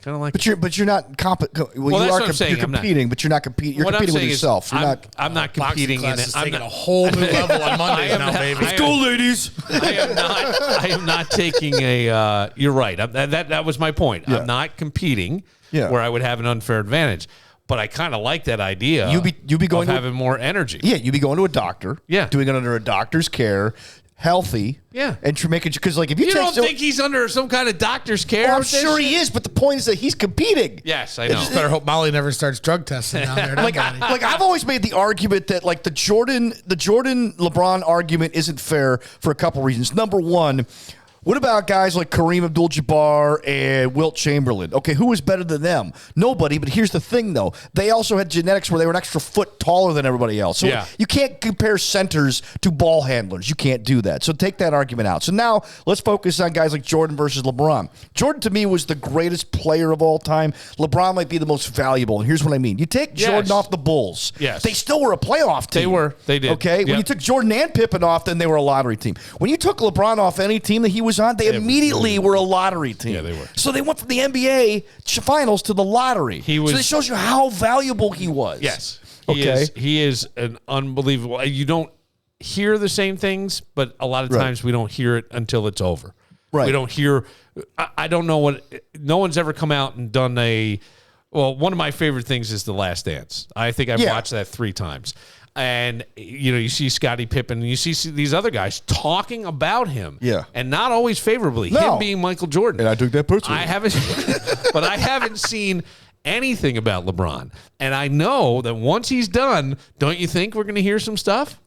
Kind of like, but you're not competing. Well, that's what I'm saying. You're competing, but you're not competing. You're competing with yourself. I'm not competing in it. I'm taking a whole new level on Mondays now, baby. Let's go, ladies. I am not taking a. You're right. That was my point. Yeah. I'm not competing Yeah. where I would have an unfair advantage. But I kind of like that idea. You be going of having more energy. Yeah, you'd be going to a doctor. Yeah, doing it under a doctor's care. Healthy, and making because if you don't think he's under some kind of doctor's care, well, I'm sure he is. But the point is that he's competing. Yes, I know. Just better hope Molly never starts drug testing down there. like I've always made the argument that the Jordan LeBron argument isn't fair for a couple reasons. Number one. What about guys like Kareem Abdul-Jabbar and Wilt Chamberlain? Okay, who was better than them? Nobody, but here's the thing, though. They also had genetics where they were an extra foot taller than everybody else. So you can't compare centers to ball handlers. You can't do that. So take that argument out. So now let's focus on guys like Jordan versus LeBron. Jordan, to me, was the greatest player of all time. LeBron might be the most valuable, and here's what I mean. You take Jordan off the Bulls. Yes. They still were a playoff team. They were. They did. Okay? When you took Jordan and Pippen off, then they were a lottery team. When you took LeBron off any team that he was on, they immediately were a lottery team. Yeah, they were. So they went from the NBA finals to the lottery. So it shows you how valuable he was. Yes. Okay. He is an unbelievable. You don't hear the same things, but a lot of times we don't hear it until it's over. Right. We don't hear. I don't know what. No one's ever come out and done a. Well, one of my favorite things is The Last Dance. I think I've watched that 3 times. And, you see Scottie Pippen, and you see these other guys talking about him. Yeah. And not always favorably. Him being Michael Jordan. And I took that personally. I haven't seen anything about LeBron. And I know that once he's done, don't you think we're going to hear some stuff?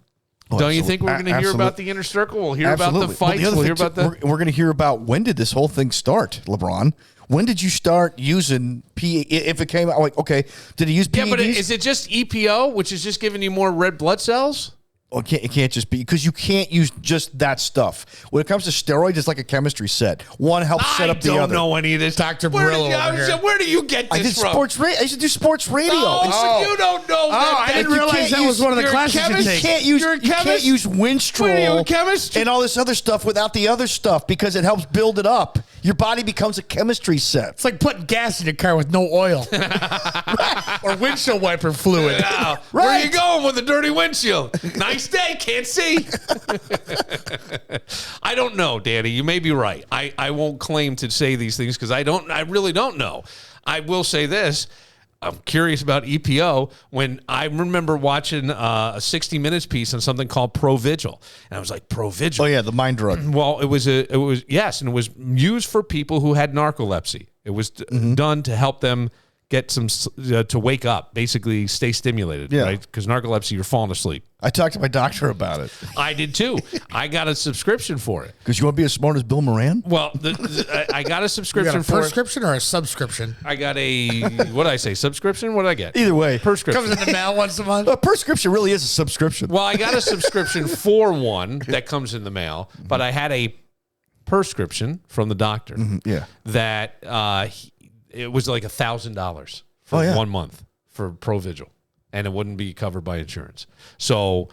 Oh, don't you think we're going to hear about the inner circle? We'll hear about the fights. We'll hear about we're going to hear about when did this whole thing start, LeBron? When did you start using if it came out okay, did he use PEDs? Yeah, but is it just EPO, which is just giving you more red blood cells? Oh, it can't just be because you can't use just that stuff. When it comes to steroids, it's like a chemistry set. One helps set up the other. I don't know any of this. Dr. Barillo over here. Where do you get this from? I used to do sports radio. You don't know that. I didn't realize that was one of the classes you take. You can't use Winstrol and all this other stuff without the other stuff because it helps build it up. Your body becomes a chemistry set. It's like putting gas in your car with no oil. Or windshield wiper fluid. Yeah. Where are you going with a dirty windshield? Nice day, can't see. I don't know, Danny. You may be right. I won't claim to say these things because I really don't know. I will say this. I'm curious about EPO when I remember watching a 60 Minutes piece on something called Provigil. And I was like, Provigil? Oh, yeah, the mind drug. Well, it was yes, and it was used for people who had narcolepsy. It was done to help them get some to wake up, basically stay stimulated, right? Because narcolepsy, you're falling asleep. I talked to my doctor about it. I did too. I got a subscription for it. Because you want to be as smart as Bill Moran? Well, I got a subscription for it. A prescription or a subscription? I got a, what did I say, subscription? What did I get? Either way. Prescription. Comes in the mail once a month. A prescription really is a subscription. Well, I got a subscription for one that comes in the mail, but I had a prescription from the doctor that it was like $1,000 for 1 month for Provigil, and it wouldn't be covered by insurance. So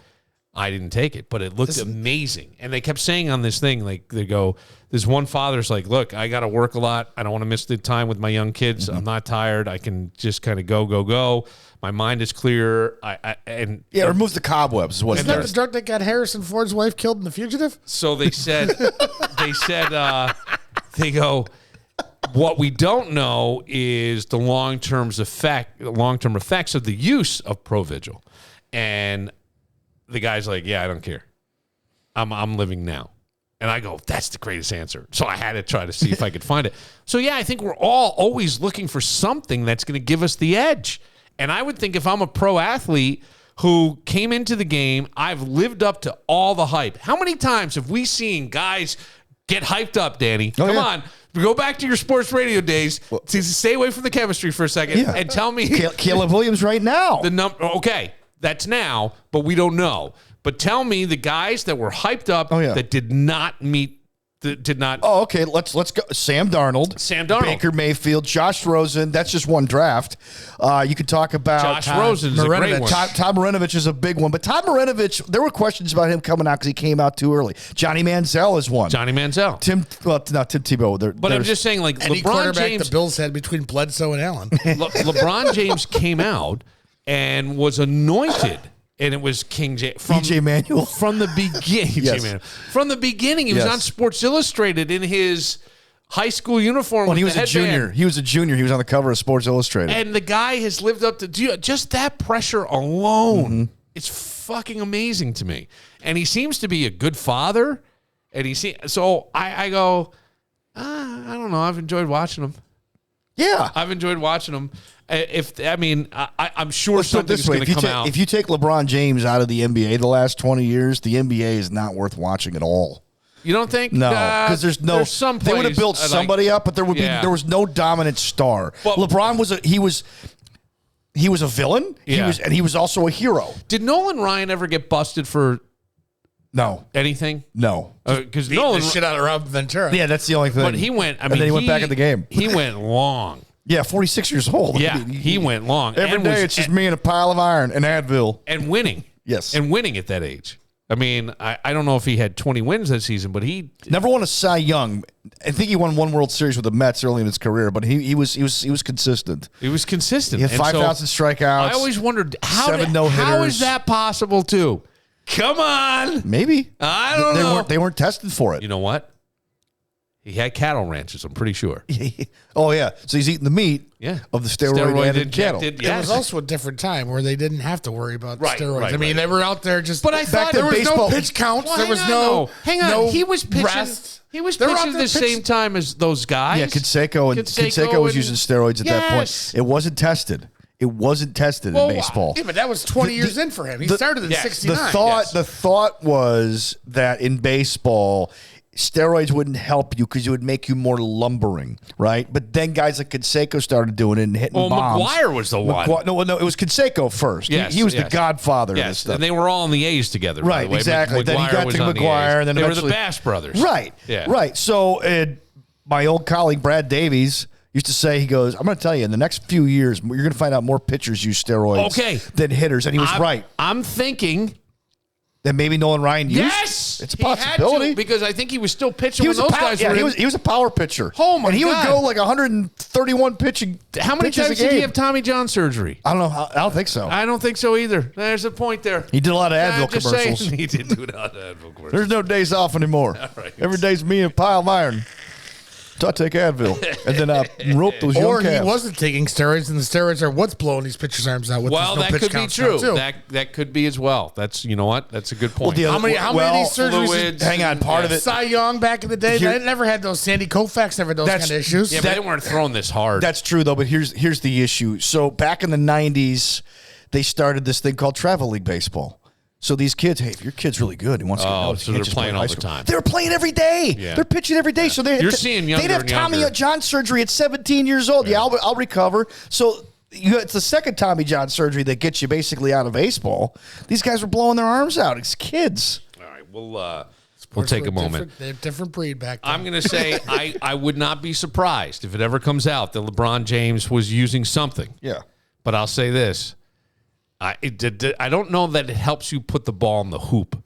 I didn't take it, but it looked amazing. And they kept saying on this thing, like they go, this one father's like, look, I got to work a lot. I don't want to miss the time with my young kids. I'm not tired. I can just kind of go. My mind is clear. It removes the cobwebs is what it does. Isn't that the drug that got Harrison Ford's wife killed in The Fugitive? So they said, they go, what we don't know is the long-term effects of the use of Provigil. And the guy's like, yeah, I don't care. I'm living now. And I go, that's the greatest answer. So I had to try to see if I could find it. So yeah, I think we're all always looking for something that's going to give us the edge. And I would think if I'm a pro athlete who came into the game, I've lived up to all the hype. How many times have we seen guys get hyped up, Danny? Come on. Go back to your sports radio days. Stay away from the chemistry for a second and tell me. Caleb Williams right now. The number. Okay, that's now, but we don't know. But tell me the guys that were hyped up that did not meet. Did not. Oh, okay. Let's go. Sam Darnold. Baker Mayfield. Josh Rosen. That's just one draft. You could talk about Josh Rosen is a great one. Tom Marinovich is a big one. But Tom Marinovich, there were questions about him coming out because he came out too early. Johnny Manziel is one. Johnny Manziel. Tim Tebow. But I'm just saying, like, any LeBron quarterback James, the Bills had between Bledsoe and Allen. LeBron James came out and was anointed. And it was King James. EJ Manuel. From the beginning. From the beginning, he was on Sports Illustrated in his high school uniform. When he was a junior. He was a junior. He was on the cover of Sports Illustrated. And the guy has lived up to just that pressure alone. It's fucking amazing to me. And he seems to be a good father. And so I go, I don't know. I've enjoyed watching him. Yeah. I've enjoyed watching him. I'm sure something's going to come out. If you take LeBron James out of the NBA the last 20 years, the NBA is not worth watching at all. You don't think? No, because there's some they would have built somebody up, but there was no dominant star. Well, LeBron he was a villain. Yeah. He was also a hero. Did Nolan Ryan ever get busted for anything? No. Because Nolan the shit out of Rob Ventura. Yeah, that's the only thing. But he went. And then he went back in the game. He went long. Yeah, 46 years old. Yeah, he went long. Every day it's just me and a pile of iron and Advil. And winning. Yes. And winning at that age. I mean, I don't know if he had 20 wins that season, but he never won a Cy Young. I think he won one World Series with the Mets early in his career, but he was consistent. He was consistent. He had 5,000 strikeouts. I always wondered how is that possible too? Come on. Maybe. I don't know. They weren't tested for it. You know what? He had cattle ranches, I'm pretty sure. Oh, yeah. So he's eating the meat of the steroid-added cattle. Yes. It was also a different time where they didn't have to worry about steroids. Right, I mean, they were out there just... But I thought there was no pitch counts. Well, there was no... Hang on. No he was pitching... Rest. He was pitching the same time as those guys. Yeah, Canseco was using steroids at that point. It wasn't tested. It wasn't tested in baseball. Yeah, but that was 20 years in for him. He started in 69. The thought was that in baseball... steroids wouldn't help you because it would make you more lumbering, right? But then guys like Canseco started doing it and hitting bombs. McGuire was the one. No, it was Canseco first. Yes, he was the godfather of this stuff. And they were all in the A's together, by right? the way. Exactly. Then he got to McGuire, and then they were the Bash brothers, right? Yeah, right. So my old colleague Brad Davies used to say, he goes, I'm going to tell you, in the next few years, you're going to find out more pitchers use steroids than hitters. And he was right. I'm thinking that maybe Nolan Ryan used. Yes, it's a possibility. Had to, because I think he was still pitching when those guys were. He was a power pitcher. Oh my God! And he would God. go like 131 pitching. How many times did he have Tommy John surgery? I don't know. I don't think so. I don't think so either. There's a point there. He did a lot of Advil commercials. Saying, he did do a lot of Advil commercials. There's no days off anymore. Right. Every day's me and a pile of iron. So I take Advil and then I rope those young calves. Or he wasn't taking steroids, and the steroids are what's blowing these pitchers' arms out. Well, that could be true. That could be as well. That's That's a good point. How many of these surgeries? Fluids, hang on, part of it. Cy Young back in the day, they never had those. Sandy Koufax never had those kind of issues. Yeah, but they weren't throwing this hard. That's true though. But here's the issue. So back in the 90s, they started this thing called travel league baseball. So these kids, hey, if your kid's really good, he wants to get so they're playing all the time. They're playing every day. Yeah. They're pitching every day. So you're seeing younger they'd have and Tommy younger. John surgery at 17 years old. Yeah, I'll recover. So it's the second Tommy John surgery that gets you basically out of baseball. These guys were blowing their arms out. It's kids. All right, we'll take a moment. They're a different breed back then. I'm going to say I would not be surprised if it ever comes out that LeBron James was using something. Yeah. But I'll say this. I don't know that it helps you put the ball in the hoop.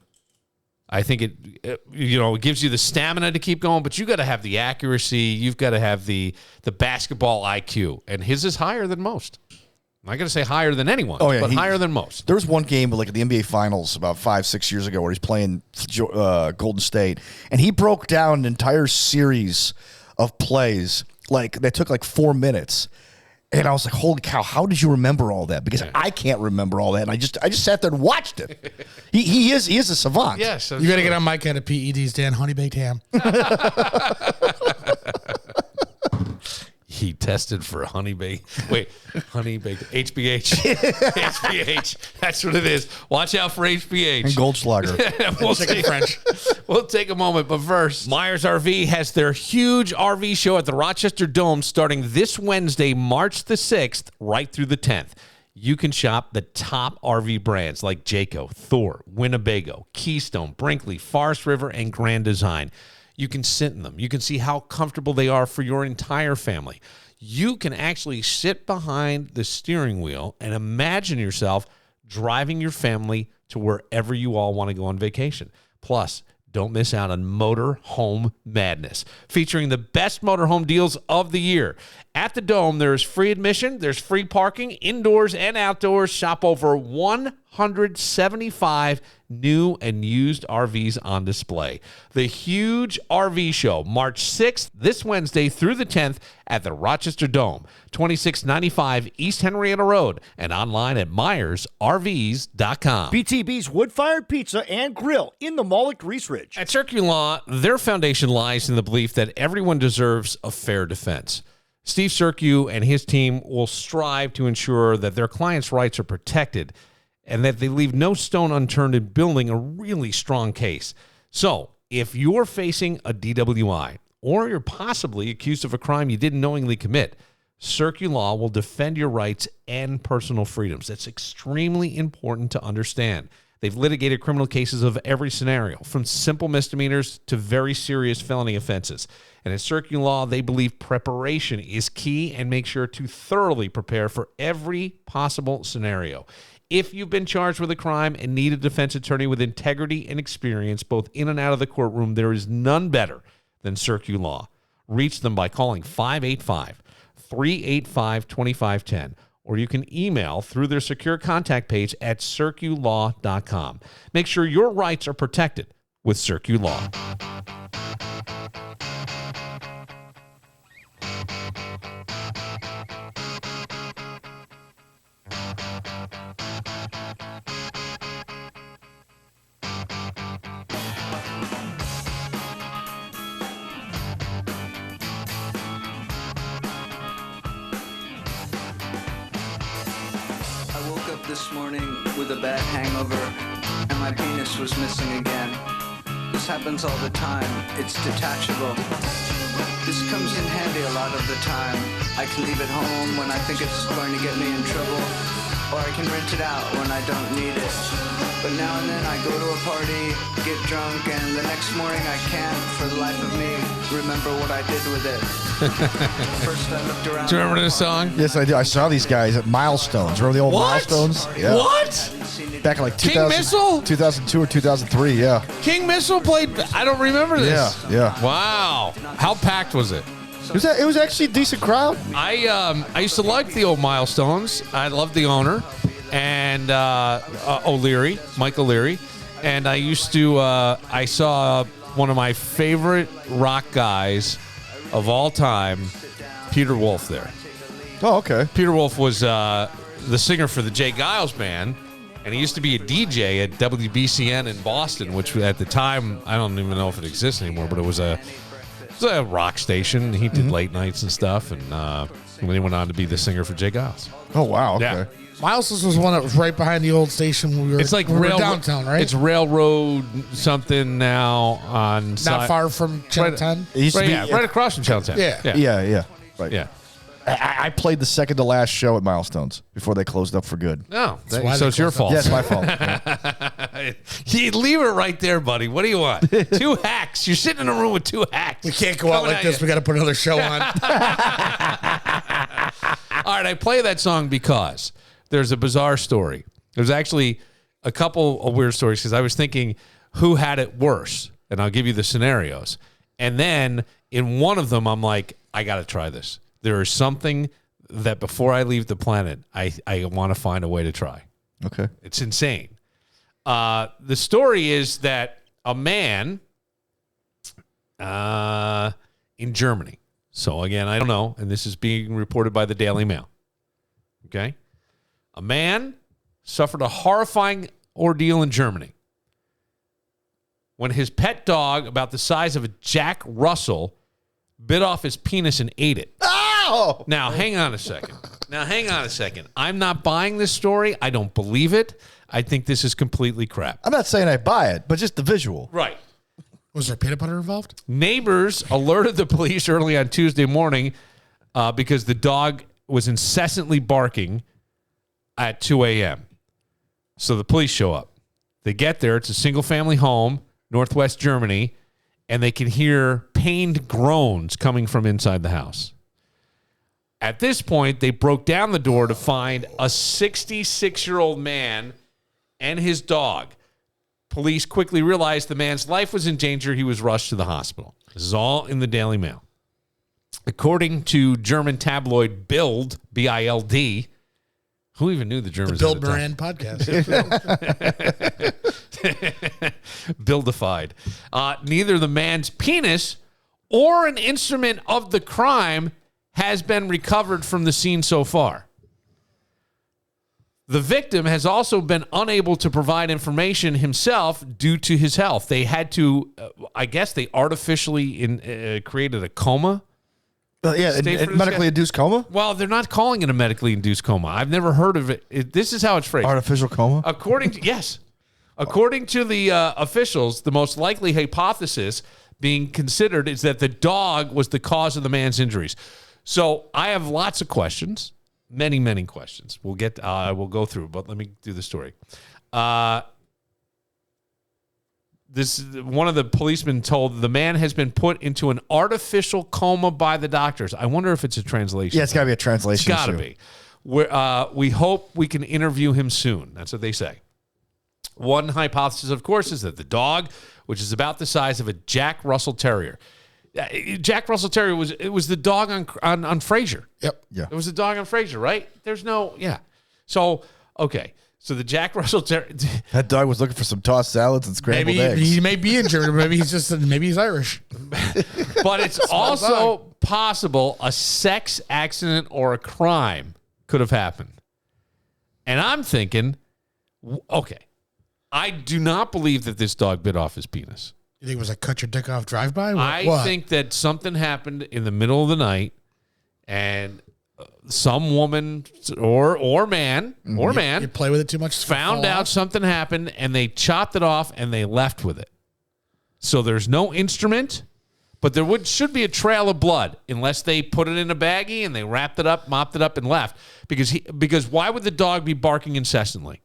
I think it gives you the stamina to keep going, but you got to have the accuracy. You've got to have the basketball IQ, and his is higher than most. I'm not going to say higher than anyone, but higher than most. There was one game like at the NBA Finals about 5-6 years ago where he's playing Golden State, and he broke down an entire series of plays. Like they took like 4 minutes. And I was like, holy cow, how did you remember all that? Because I can't remember all that. And I just sat there and watched it. He is a savant. Yes. You got to get on my kind of PEDs, Dan. Honey baked ham. He tested for honey baked HBH. HBH. That's what it is. Watch out for HBH. And Goldschlager. We'll take a moment, but first, Myers RV has their huge RV show at the Rochester Dome starting this Wednesday, March the 6th, right through the 10th. You can shop the top RV brands like Jayco, Thor, Winnebago, Keystone, Brinkley, Forest River, and Grand Design. You can sit in them. You can see how comfortable they are for your entire family. You can actually sit behind the steering wheel and imagine yourself driving your family to wherever you all want to go on vacation. Plus, don't miss out on Motor Home Madness, featuring the best motorhome deals of the year. At the Dome, there is free admission, there's free parking, indoors and outdoors. Shop over 175 new and used RVs on display. The huge RV show, March 6th, this Wednesday through the 10th at the Rochester Dome, 2695 East Henrietta Road, and online at MyersRVs.com. BTB's wood-fired pizza and grill in the mall at Grease Ridge. At Circulaw, their foundation lies in the belief that everyone deserves a fair defense. Steve Cirque and his team will strive to ensure that their clients' rights are protected and that they leave no stone unturned in building a really strong case. So, if you're facing a DWI or you're possibly accused of a crime you didn't knowingly commit, Circulaw will defend your rights and personal freedoms. That's extremely important to understand. They've litigated criminal cases of every scenario, from simple misdemeanors to very serious felony offenses. And at Circulaw, they believe preparation is key and make sure to thoroughly prepare for every possible scenario. If you've been charged with a crime and need a defense attorney with integrity and experience, both in and out of the courtroom, there is none better than Circulaw. Reach them by calling 585-385-2510. Or you can email through their secure contact page at circulaw.com. Make sure your rights are protected with Circulaw. This morning with a bad hangover, and my penis was missing again. This This happens all the time. It's detachable. This comes in handy a lot of the time. I can leave it home when I think it's going to get me in trouble, or I can rent it out when I don't need it. But now and then I go to a party, get drunk, and the next morning I can't, for the life of me, remember what I did with it. First I looked around. Do you remember this song? Yes, I do. I saw these guys at Milestones. Remember the old What? Milestones? Yeah. What? Back in like King Missile? 2002 or 2003, yeah. King Missile played. I don't remember this. Yeah. Wow. How packed was it? It was actually a decent crowd. I used to like the old Milestones. I loved the owner and O'Leary, Mike O'Leary, and I used to. I saw one of my favorite rock guys of all time, Peter Wolf, there. Oh, okay. Peter Wolf was the singer for the Jay Giles Band, and he used to be a DJ at WBCN in Boston, which at the time, I don't even know if it exists anymore, but it was a rock station. He did late nights and stuff, and then he went on to be the singer for Jay Giles. Oh, wow. Okay. Yeah. Miles was one that was right behind the old station. We were, It's like we were downtown, right? It's Railroad something now on Not far from Channel 10. It used to be right across from Channel 10. Yeah. Yeah. Right. Yeah. I played the second to last show at Milestones before they closed up for good. No, why so they it's your closed fault. Yes, my fault. Yeah. You leave it right there, buddy. What do you want? Two hacks. You're sitting in a room with two hacks. We can't go out like this. We got to put another show on. All right, I play that song because there's a bizarre story. There's actually a couple of weird stories because I was thinking who had it worse, and I'll give you the scenarios. And then in one of them, I'm like, I got to try this. There is something that before I leave the planet, I want to find a way to try. Okay. It's insane. The story is that a man in Germany. So again, I don't know, and this is being reported by the Daily Mail. Okay? A man suffered a horrifying ordeal in Germany when his pet dog, about the size of a Jack Russell, bit off his penis and ate it. Oh! Now, hang on a second. I'm not buying this story. I don't believe it. I think this is completely crap. I'm not saying I buy it, but just the visual. Right. Was there peanut butter involved? Neighbors alerted the police early on Tuesday morning because the dog was incessantly barking at 2 a.m. So the police show up. They get there. It's a single-family home, Northwest Germany, and they can hear pained groans coming from inside the house. At this point, they broke down the door to find a 66-year-old man and his dog. Police quickly realized the man's life was in danger. He was rushed to the hospital. This is all in the Daily Mail. According to German tabloid Bild, B-I-L-D, who even knew the Germans? The Bill Moran podcast. Bildified. Neither the man's penis or an instrument of the crime has been recovered from the scene so far. The victim has also been unable to provide information himself due to his health. They had to, I guess they artificially created a coma. Medically induced coma? Well, they're not calling it a medically induced coma. I've never heard of it. This is how it's phrased. Artificial coma? According to the officials, the most likely hypothesis being considered is that the dog was the cause of the man's injuries. So I have lots of questions, many, many questions. We'll go through, but let me do the story. One of the policemen told the man has been put into an artificial coma by the doctors. I wonder if it's a translation. Yeah, it's got to be a translation. It's got to be. We hope we can interview him soon. That's what they say. One hypothesis, of course, is that the dog, which is about the size of a Jack Russell Terrier. Jack Russell Terrier was the dog on Frasier. Yep. Yeah. It was the dog on Frasier, right? So, okay. So the Jack Russell Terrier. That dog was looking for some tossed salads and scrambled eggs. He may be in Germany. Maybe he's Irish. But it's also possible a sex accident or a crime could have happened. And I'm thinking, okay, I do not believe that this dog bit off his penis. You think it was a cut your dick off drive-by? I think that something happened in the middle of the night, and some woman or man you play with it too much. Found out something happened, and they chopped it off and they left with it. So there's no instrument, but there should be a trail of blood unless they put it in a baggie and they wrapped it up, mopped it up, and left. Because why would the dog be barking incessantly?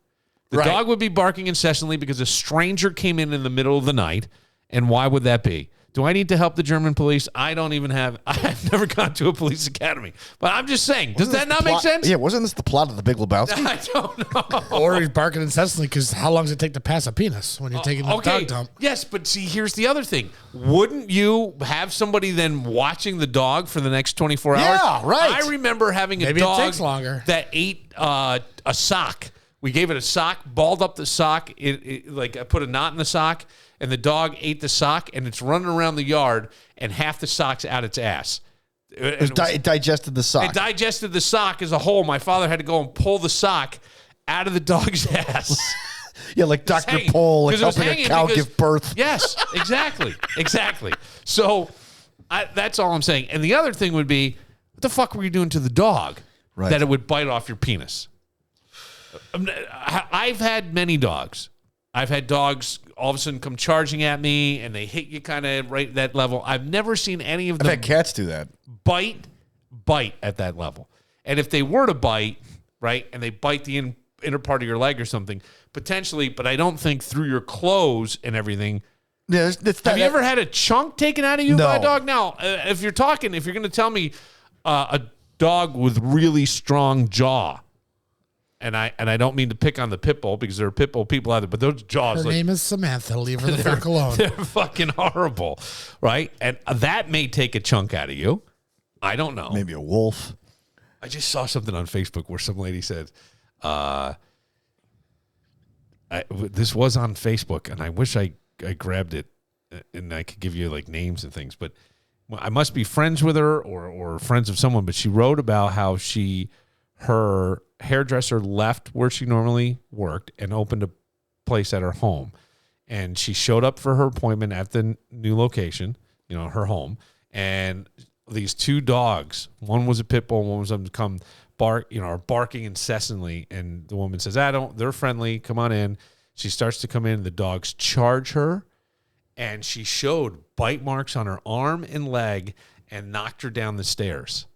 The dog would be barking incessantly because a stranger came in the middle of the night. And why would that be? Do I need to help the German police? I've never gone to a police academy. But I'm just saying, does that not make sense? Yeah, wasn't this the plot of The Big Lebowski? I don't know. Or he's barking incessantly because how long does it take to pass a penis when you're taking the dog dump? Yes, but see, here's the other thing. Wouldn't you have somebody then watching the dog for the next 24 hours? Yeah, right. I remember having a Maybe dog it takes longer. that ate a sock. We gave it a sock, balled up the sock. Like I put a knot in the sock, and the dog ate the sock, and it's running around the yard, and half the sock's out its ass. It digested the sock. It digested the sock as a whole. My father had to go and pull the sock out of the dog's ass. Yeah, like Dr. Pol, like helping a cow give birth. Yes, exactly. So that's all I'm saying. And the other thing would be, what the fuck were you doing to the dog that it would bite off your penis? I've had many dogs. I've had dogs all of a sudden come charging at me, and they hit you kind of right at that level. I've never seen any of them. I've had cats do that. Bite at that level. And if they were to bite, right, and they bite the inner part of your leg or something, potentially, but I don't think through your clothes and everything. Yeah, have you ever had a chunk taken out of you by a dog? Now, if you're going to tell me a dog with really strong jaw, and I don't mean to pick on the pit bull because there are pit bull people out there, but those jaws. Her name is Samantha. Leave her the fuck alone. They're fucking horrible, right? And that may take a chunk out of you. I don't know. Maybe a wolf. I just saw something on Facebook where some lady said, this was on Facebook, and I wish I grabbed it and I could give you like names and things, but I must be friends with her or friends of someone, but she wrote about how her hairdresser left where she normally worked and opened a place at her home. And she showed up for her appointment at the new location, her home. And these two dogs, one was a pit bull, one was them to come are barking incessantly. And the woman says, they're friendly. Come on in. She starts to come in. The dogs charge her. And she showed bite marks on her arm and leg and knocked her down the stairs.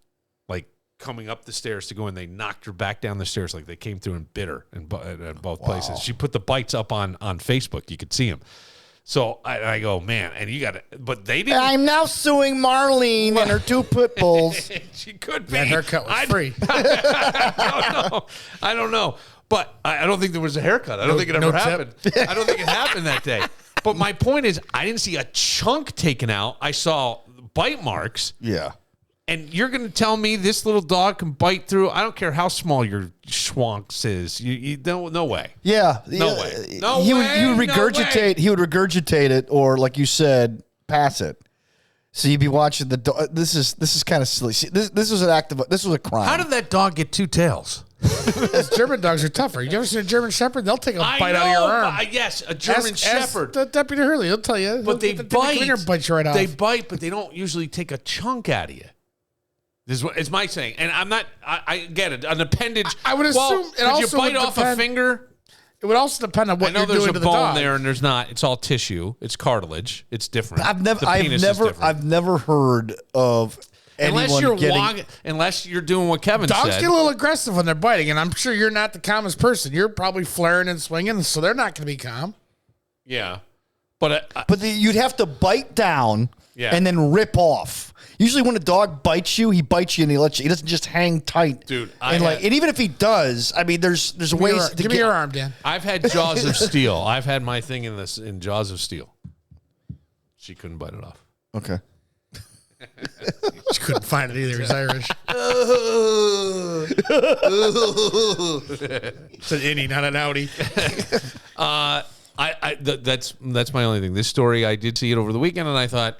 Coming up the stairs to go in, they knocked her back down the stairs like they came through and bit her in both places. She put the bites up on Facebook. You could see them. So I go, man, and you got it. But they didn't. I'm now suing Marlene and her two pit bulls. She could be. That haircut was free. I don't know. But I don't think there was a haircut. I don't think it ever happened. I don't think it happened that day. But my point is, I didn't see a chunk taken out. I saw bite marks. Yeah. And you're going to tell me this little dog can bite through? I don't care how small your schwanks is. You don't. No way. Yeah. No way. No he way. Would regurgitate. No, he would regurgitate it, or like you said, pass it. So you'd be watching the dog. This is kind of silly. See, this was an act of. This was a crime. How did that dog get two tails? Because German dogs are tougher. You ever seen a German Shepherd? They'll take a bite out of your arm. Yes, a German Shepherd. The Deputy Hurley, he'll tell you. But they bite. Bite you right off. They bite, but they don't usually take a chunk out of you. This is what it's my saying, and I'm not. I get it. An appendage. I would assume. Could you bite off a finger? It would also depend on what you're doing to the dog. There's a bone there, and there's not. It's all tissue. It's cartilage. It's different. I've never heard of anyone unless you're doing what Kevin said. Dogs get a little aggressive when they're biting, and I'm sure you're not the calmest person. You're probably flaring and swinging, so they're not going to be calm. Yeah, but you'd have to bite down and then rip off. Usually when a dog bites you, he bites you and he lets you. He doesn't just hang tight. Dude, and even if he does, I mean, there's ways to give me your arm, Dan. I've had jaws of steel. I've had my thing in jaws of steel. She couldn't bite it off. Okay. She couldn't find it either. He's Irish. It's an innie, not an outie. That's my only thing. This story, I did see it over the weekend, and I thought,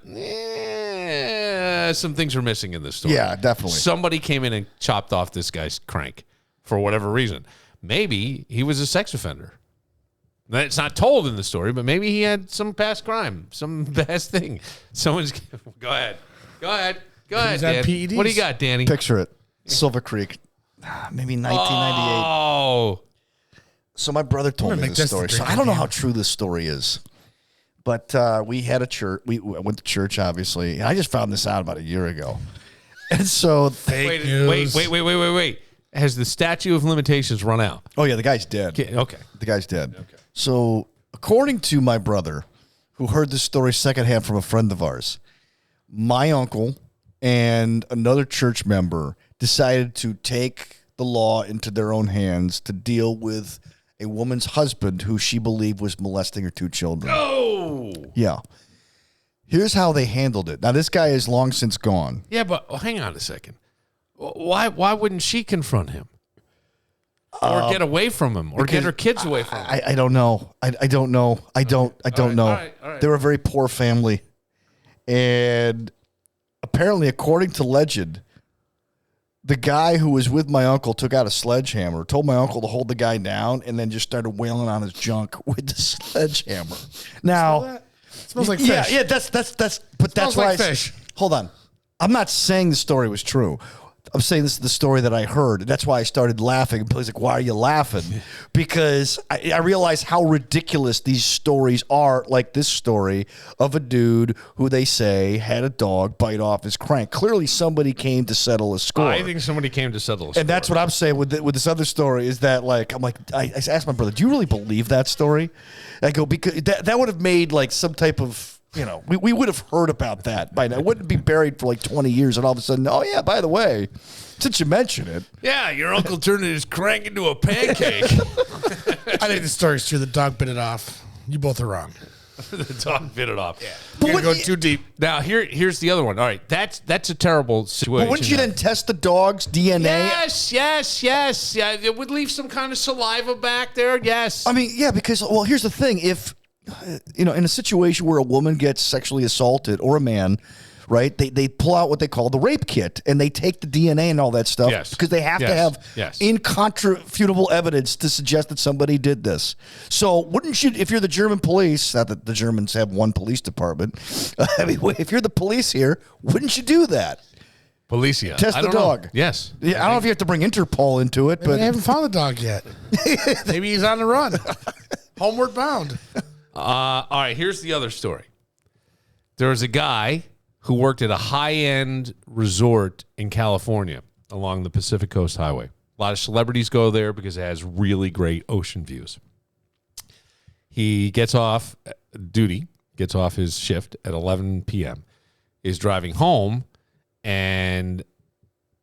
some things are missing in this story. Yeah, definitely. Somebody came in and chopped off this guy's crank for whatever reason. Maybe he was a sex offender. It's not told in the story, but maybe he had some past crime, some past thing. Someone's go ahead, Dan. PEDs? What do you got, Danny? Picture it. Silver Creek, maybe 1998. Oh. So my brother told me this story. So I don't know how true this story is. But we had a church. We went to church, obviously. And I just found this out about a year ago. And so, wait. Has the statute of limitations run out? Oh, yeah, the guy's dead. Okay. The guy's dead. Okay. So, according to my brother, who heard this story secondhand from a friend of ours, my uncle and another church member decided to take the law into their own hands to deal with a woman's husband who she believed was molesting her 2 children. Oh! Yeah. Here's how they handled it. Now, this guy is long since gone. Yeah, but hang on a second. Why wouldn't she confront him? Or get away from him? Or get her kids away from him? I don't know. I don't know. I don't know. All right. They were a very poor family. And apparently, according to legend, the guy who was with my uncle took out a sledgehammer, told my uncle to hold the guy down, and then just started wailing on his junk with the sledgehammer. Now, smells like fish. Yeah, that's but that's why like fish. Hold on. I'm not saying the story was true. I'm saying this is the story that I heard. That's why I started laughing. And Billy's like, why are you laughing? Because I realize how ridiculous these stories are, like this story of a dude who they say had a dog bite off his crank. Clearly somebody came to settle a score. I think somebody came to settle a score. And that's what I'm saying with this other story is that, like, I asked my brother, do you really believe that story? I go, because that would have made, like, some type of, we would have heard about that by now. It wouldn't be buried for like 20 years and all of a sudden, oh, yeah, by the way, since you mention it. Yeah, your uncle turned his crank into a pancake. I think the story's true. The dog bit it off. You both are wrong. The dog bit it off. Yeah. But you're going too deep. Now, here's the other one. All right, that's a terrible situation. But wouldn't you then test the dog's DNA? Yes. Yeah, it would leave some kind of saliva back there. Yes. I mean, yeah, because, well, here's the thing. If, in a situation where a woman gets sexually assaulted or a man, right, they pull out what they call the rape kit and they take the DNA and all that stuff because they have to have incontrovertible evidence to suggest that somebody did this. So wouldn't you, if you're the German police, not that the Germans have one police department, I mean, if you're the police here, wouldn't you do that? Policia. Test the dog. Know. Yes. Yeah, I don't know if you have to bring Interpol into it, Maybe but they haven't found the dog yet. Maybe he's on the run. Homeward bound. All right, here's the other story. There was a guy who worked at a high-end resort in California along the Pacific Coast Highway. A lot of celebrities go there because it has really great ocean views. He gets off his shift at 11 p.m., is driving home, and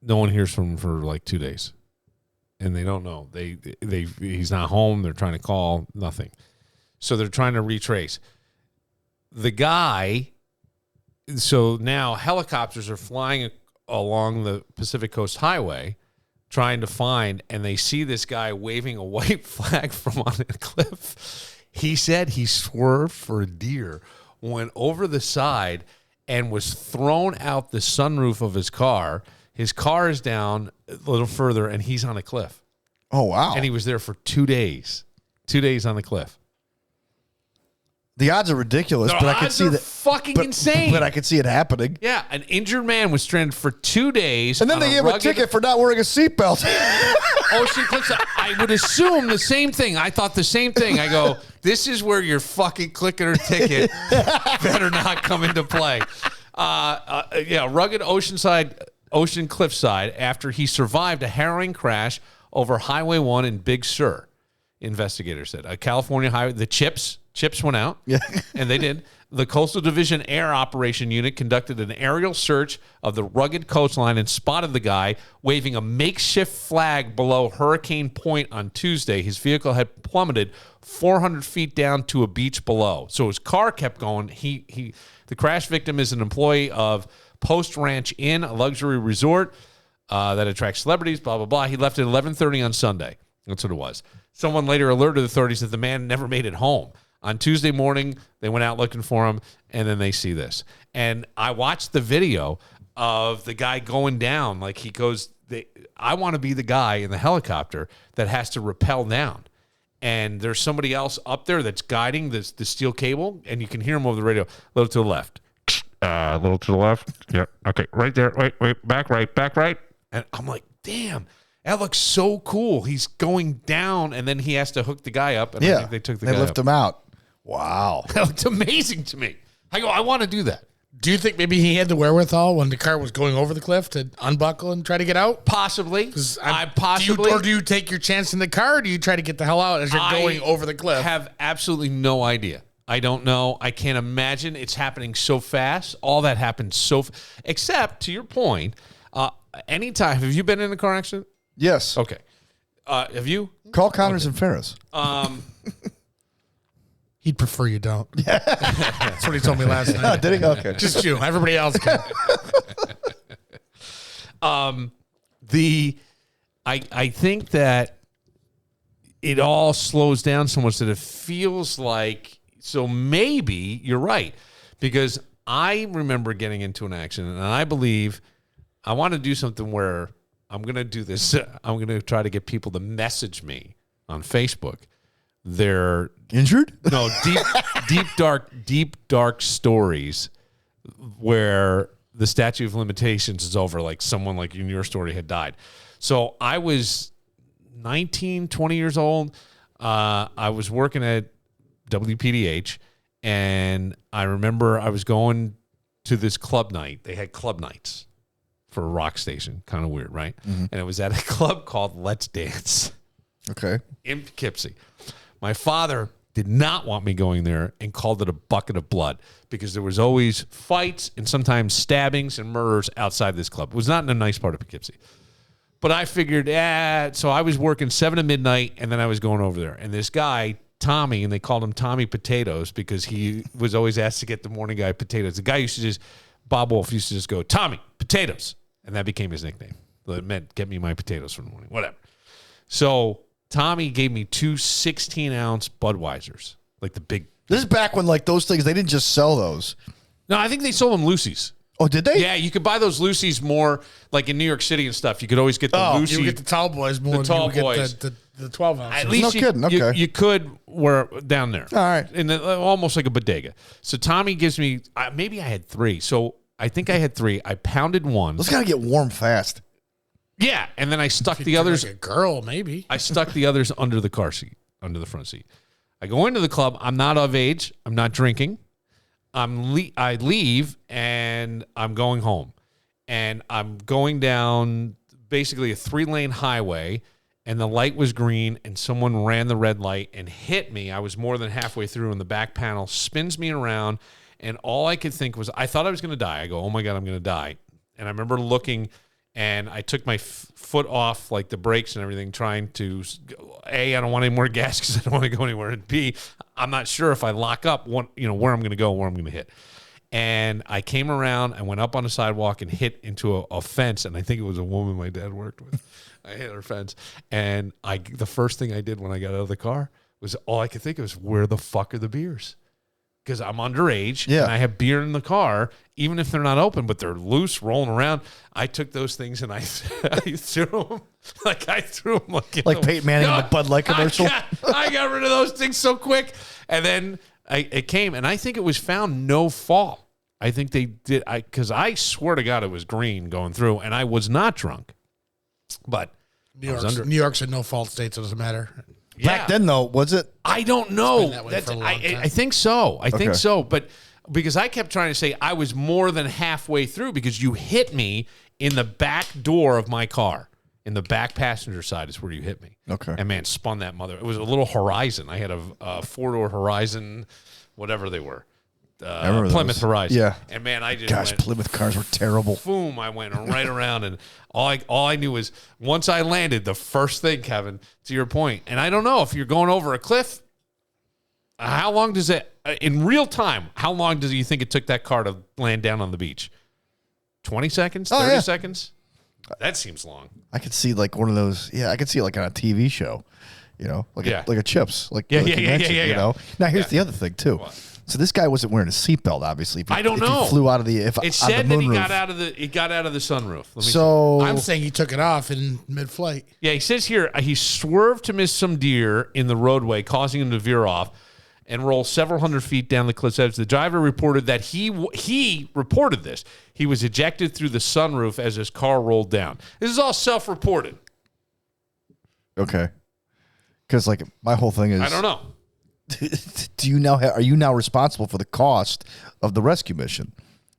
no one hears from him for like 2 days. And they don't know. He's not home. They're trying to call, nothing. So they're trying to retrace. The guy, so now helicopters are flying along the Pacific Coast Highway trying to find, and they see this guy waving a white flag from on a cliff. He said he swerved for a deer, went over the side, and was thrown out the sunroof of his car. His car is down a little further, and he's on a cliff. Oh, wow. And he was there for 2 days. 2 days on the cliff. The odds are ridiculous, but I could see that. Fucking insane. But I could see it happening. Yeah, an injured man was stranded for 2 days. And then they gave him a ticket for not wearing a seatbelt. Ocean Cliffs. I would assume the same thing. I thought the same thing. I go, this is where your fucking clicker ticket better not come into play. Rugged Ocean Cliffside after he survived a harrowing crash over Highway 1 in Big Sur. Investigators said a California highway. The chips went out. Yeah, and they did. The Coastal Division Air Operation Unit conducted an aerial search of the rugged coastline and spotted the guy waving a makeshift flag below Hurricane Point on Tuesday. His vehicle had plummeted 400 feet down to a beach below. So his car kept going. The crash victim is an employee of Post Ranch Inn, a luxury resort that attracts celebrities. Blah blah blah. He left at 11:30 on Sunday. That's what it was. Someone later alerted the authorities that the man never made it home. On Tuesday morning, they went out looking for him, and then they see this. And I watched the video of the guy going down. Like he goes, I want to be the guy in the helicopter that has to rappel down. And there's somebody else up there that's guiding the steel cable, and you can hear him over the radio. A little to the left. A little to the left. Yeah. Okay. Right there. Wait. Back right. And I'm like, damn. That looks so cool. He's going down, and then he has to hook the guy up. And I think they took the guy up. They lift him out. Wow. That looked amazing to me. I go, I want to do that. Do you think maybe he had the wherewithal when the car was going over the cliff to unbuckle and try to get out? Possibly. Possibly. Do you take your chance in the car, or do you try to get the hell out as you're going over the cliff? I have absolutely no idea. I don't know. I can't imagine. It's happening so fast. All that happened except, to your point, anytime. Have you been in a car accident? Yes. Okay. Have you? Call Connors and Ferris. He'd prefer you don't. That's what he told me last night. Did he? Okay. Just you. Everybody else can. I think that it all slows down so much that it feels like, so maybe you're right, because I remember getting into an accident, and I believe I want to do something where I'm going to do this. I'm going to try to get people to message me on Facebook. They're injured? No, deep, dark stories where the statute of limitations is over, like someone like in your story had died. So I was 19, 20 years old. I was working at WPDH, and I remember I was going to this club night. They had club nights for a rock station. Kind of weird, right? Mm-hmm. And it was at a club called Let's Dance. Okay. In Poughkeepsie. My father did not want me going there and called it a bucket of blood because there was always fights and sometimes stabbings and murders outside this club. It was not in a nice part of Poughkeepsie. But I figured, so I was working 7 to midnight, and then I was going over there. And this guy, Tommy, and they called him Tommy Potatoes because he was always asked to get the morning guy potatoes. The guy used to just, Bob Wolf used to just go, Tommy, potatoes. And that became his nickname. It meant get me my potatoes for the morning, whatever. So Tommy gave me 2 16-ounce Budweisers, like the big. This is back when, like, those things, they didn't just sell those. No, I think they sold them Lucy's. Oh, did they? Yeah, you could buy those Lucy's more, like in New York City and stuff. You could always get the Lucy. You would get the tall boys more the tall than you would boys. get the 12 ounces. At least you could wear down there. All right. Almost like a bodega. So Tommy gives me, maybe I had 3. So I think I had 3. I pounded one. Those got to get warm fast. Yeah, and then I stuck the others. Like a girl, maybe. I stuck the others under the car seat, under the front seat. I go into the club. I'm not of age. I'm not drinking. I leave, and I'm going home. And I'm going down basically a 3-lane highway, and the light was green, and someone ran the red light and hit me. I was more than halfway through, and the back panel spins me around, and all I could think was, I thought I was going to die. I go, oh, my God, I'm going to die. And I remember looking, and I took my foot off, like the brakes and everything, trying to, A, I don't want any more gas because I don't want to go anywhere, and B, I'm not sure if I lock up, where I'm going to go, where I'm going to hit. And I came around, I went up on the sidewalk and hit into a fence, and I think it was a woman my dad worked with. I hit her fence, and the first thing I did when I got out of the car was all I could think of was, where the fuck are the beers? Because I'm underage, and I have beer in the car, even if they're not open, but they're loose, rolling around. I took those things and I threw them like Peyton Manning in the Bud Light commercial. I got rid of those things so quick, and then it came, and I think it was found no fault. I think they did, because I swear to God it was green going through, and I was not drunk. But New York's a no-fault state, so it doesn't matter. Yeah. Back then, though, was it? I don't know. I think so. I think so. But because I kept trying to say I was more than halfway through because you hit me in the back door of my car. In the back passenger side is where you hit me. Okay. And, man, spun that mother. It was a little Horizon. I had a 4-door Horizon, whatever they were. Plymouth Horizon. Yeah. And, man, I just Plymouth cars were terrible. Boom, I went right around, and all I knew was once I landed, the first thing, Kevin, to your point, and I don't know if you're going over a cliff, how long does it, in real time, how long do you think it took that car to land down on the beach? 20 seconds? 30 seconds? That seems long. I could see like one of those. Yeah, I could see it like on a TV show, like a Chips. You know? Now, here's the other thing, too. What? So this guy wasn't wearing a seatbelt, obviously. I don't know. He flew out of the It said that he got out of the sunroof. I'm saying he took it off in mid-flight. Yeah, he says here he swerved to miss some deer in the roadway, causing him to veer off and roll several hundred feet down the cliff's edge. The driver reported that he reported this. He was ejected through the sunroof as his car rolled down. This is all self-reported. Okay. Because my whole thing is, I don't know. are you now responsible for the cost of the rescue mission?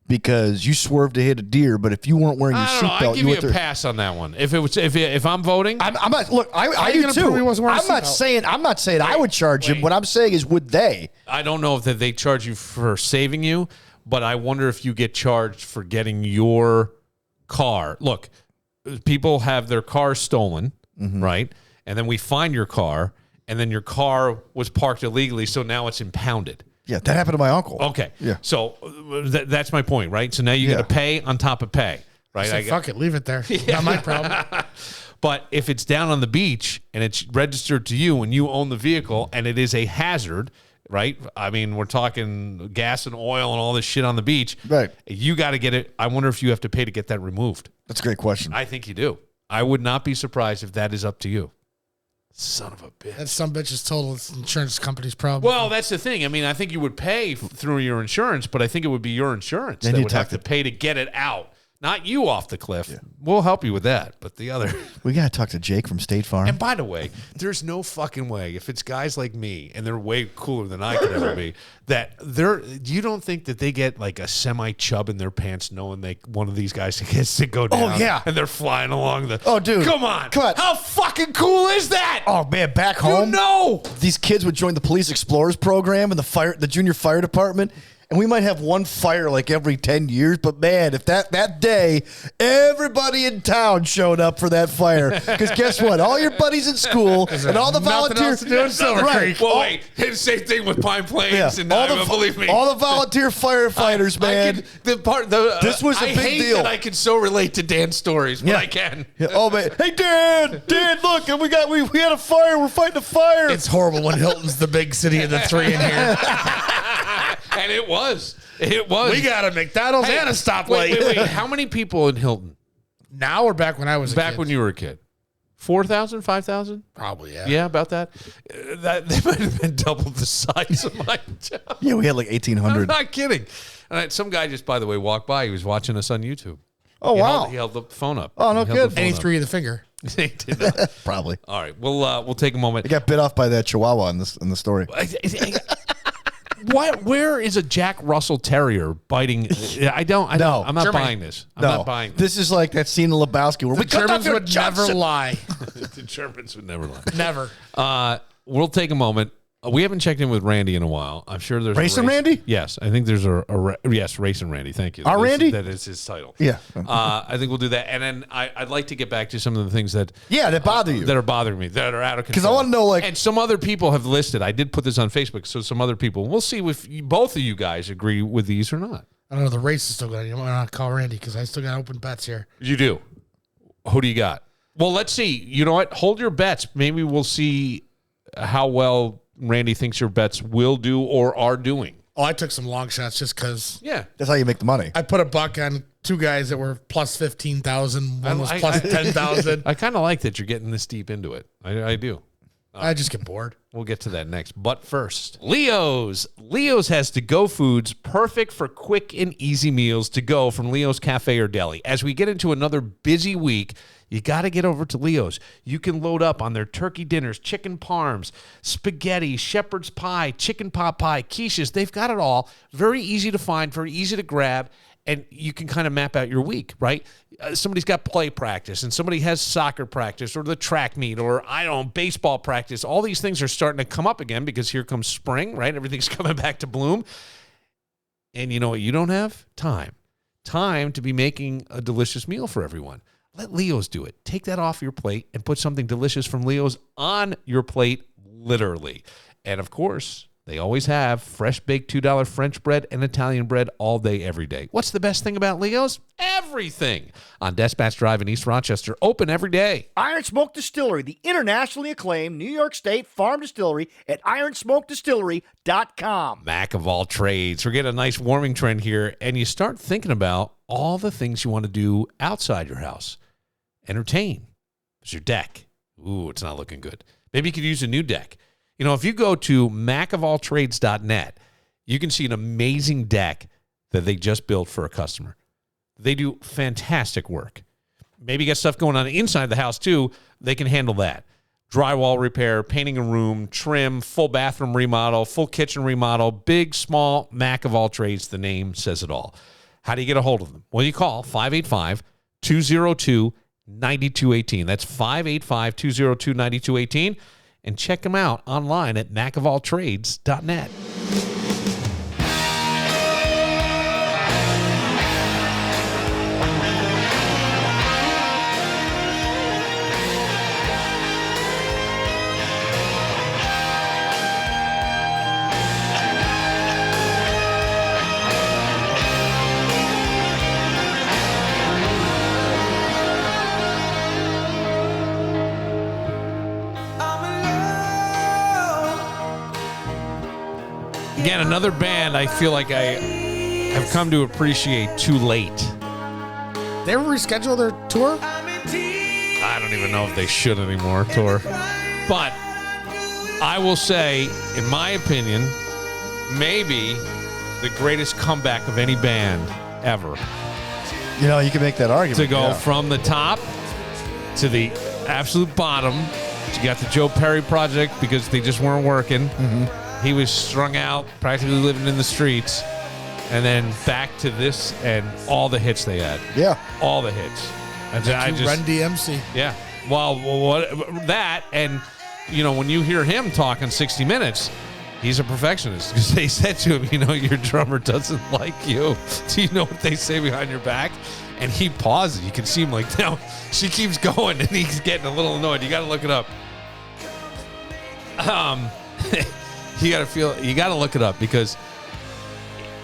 Because you swerved to hit a deer, but if you weren't wearing your seatbelt, I'd give you a pass on that one. If I'm voting, I'm not. Look, I do too. I'm not saying I would charge him. What I'm saying is, would they? I don't know if that they charge you for saving you, but I wonder if you get charged for getting your car. Look, people have their cars stolen, right? And then we find your car, and then your car was parked illegally, so now it's impounded. Yeah, that happened to my uncle. Okay. Yeah. So that's my point, right? So now you got to pay on top of pay, right? I fuck it, leave it there. Not my problem. But if it's down on the beach and it's registered to you and you own the vehicle and it is a hazard, right? I mean, we're talking gas and oil and all this shit on the beach. Right. You got to get it. I wonder if you have to pay to get that removed. That's a great question. I think you do. I would not be surprised if that is up to you. Son of a bitch. That some bitch is total insurance company's problem. Well, that's the thing. I mean, I think you would pay through your insurance, but I think it would be your insurance that would have to pay to get it out. Not you off the cliff. Yeah. We'll help you with that, but the other. We got to talk to Jake from State Farm. And by the way, there's no fucking way, if it's guys like me, and they're way cooler than I could ever be, that you don't think that they get like a semi-chub in their pants knowing one of these guys gets to go down. Oh, yeah. And they're flying along the. Oh, dude. Come on. How fucking cool is that? Oh, man, back home. These kids would join the Police Explorers program in the junior fire department. And we might have one fire like every 10 years, but man, if that day, everybody in town showed up for that fire. Because guess what? All your buddies in school and all the volunteers. To do in Silver Creek. Well, wait. Same thing with Pine Plains. And believe me. All the volunteer firefighters, man. This was a big deal. I hate that I can so relate to Dan's stories, but I can. Yeah. Oh, man. Hey, Dan, look, and we had a fire. We're fighting a fire. It's horrible when Hilton's the big city of the three in here. And it was. It was. We got a McDonald's and a stoplight. Wait. How many people in Hilton? Now or back when I was a kid? Back when you were a kid. 4,000, 5,000? Probably, yeah. Yeah, about that. They might have been double the size of my job. Yeah, we had like 1,800. I'm not kidding. And some guy just, by the way, walked by. He was watching us on YouTube. Oh, wow. He held the phone up. Oh, no good. And he threw you the finger. He did not. Probably. All right. We'll take a moment. He got bit off by that Chihuahua in the story. Where is a Jack Russell Terrier biting? I don't. I'm not buying this. I'm not buying this. This is like that scene in Lebowski where the Germans would never lie. The Germans would never lie. Never. We'll take a moment. We haven't checked in with Randy in a while. I'm sure there's Racin Randy? Yes, I think there's yes, Racin Randy. Thank you. Randy? That is his title. Yeah. I think we'll do that, and then I'd like to get back to some of the things that bother you, that are bothering me, that are out of control. Because I want to know, and some other people have listed. I did put this on Facebook, so some other people. We'll see if both of you guys agree with these or not. I don't know. The race is still going. You might not call Randy because I still got open bets here. You do. Who do you got? Well, let's see. You know what? Hold your bets. Maybe we'll see how well Randy thinks your bets will do or are doing. Oh, I took some long shots just because. Yeah. That's how you make the money. I put a buck on two guys that were plus 15,000. One was plus 10,000. I kind of like that you're getting this deep into it. I do. I just get bored. We'll get to that next. But first, Leo's. Leo's has to-go foods perfect for quick and easy meals to go from Leo's Cafe or Deli. As we get into another busy week, you got to get over to Leo's. You can load up on their turkey dinners, chicken parms, spaghetti, shepherd's pie, chicken pot pie, quiches. They've got it all. Very easy to find, very easy to grab, and you can kind of map out your week, right? Somebody's got play practice, and somebody has soccer practice or the track meet or, I don't know, baseball practice. All these things are starting to come up again because here comes spring, right? Everything's coming back to bloom. And you know what you don't have? Time. Time to be making a delicious meal for everyone. Let Leo's do it. Take that off your plate and put something delicious from Leo's on your plate, literally. And, of course, they always have fresh baked $2 French bread and Italian bread all day, every day. What's the best thing about Leo's? Everything. On Dispatch Drive in East Rochester, open every day. Iron Smoke Distillery, the internationally acclaimed New York State farm distillery at ironsmokedistillery.com. Mac of all trades. We're getting a nice warming trend here, and you start thinking about all the things you want to do outside your house. Entertain. There's your deck. Ooh, it's not looking good. Maybe you could use a new deck. You know, if you go to macofalltrades.net, you can see an amazing deck that they just built for a customer. They do fantastic work. Maybe you got stuff going on inside the house, too. They can handle that. drywall repair, painting a room, trim, full bathroom remodel, full kitchen remodel, big, small, Mac of all trades. The name says it all. How do you get a hold of them? Well, you call 585-202-9218. That's 585-202-9218. And check them out online at macofalltrades.net. Again, another band I feel like I have come to appreciate too late. They ever reschedule their tour? I don't even know if they should anymore, tour. But I will say, in my opinion, maybe the greatest comeback of any band ever. You know, you can make that argument. To go from the top to the absolute bottom. You got the Joe Perry project because they just weren't working. Mm-hmm. He was strung out, practically living in the streets. And then back to this and all the hits they had. Yeah. All the hits. And Run DMC. Yeah. Well, that, and, you know, when you hear him talking 60 Minutes, he's a perfectionist. Because they said to him, you know, your drummer doesn't like you. Do you know what they say behind your back? And he pauses. You can see him like, now she keeps going, and he's getting a little annoyed. You got to look it up. You got to look it up because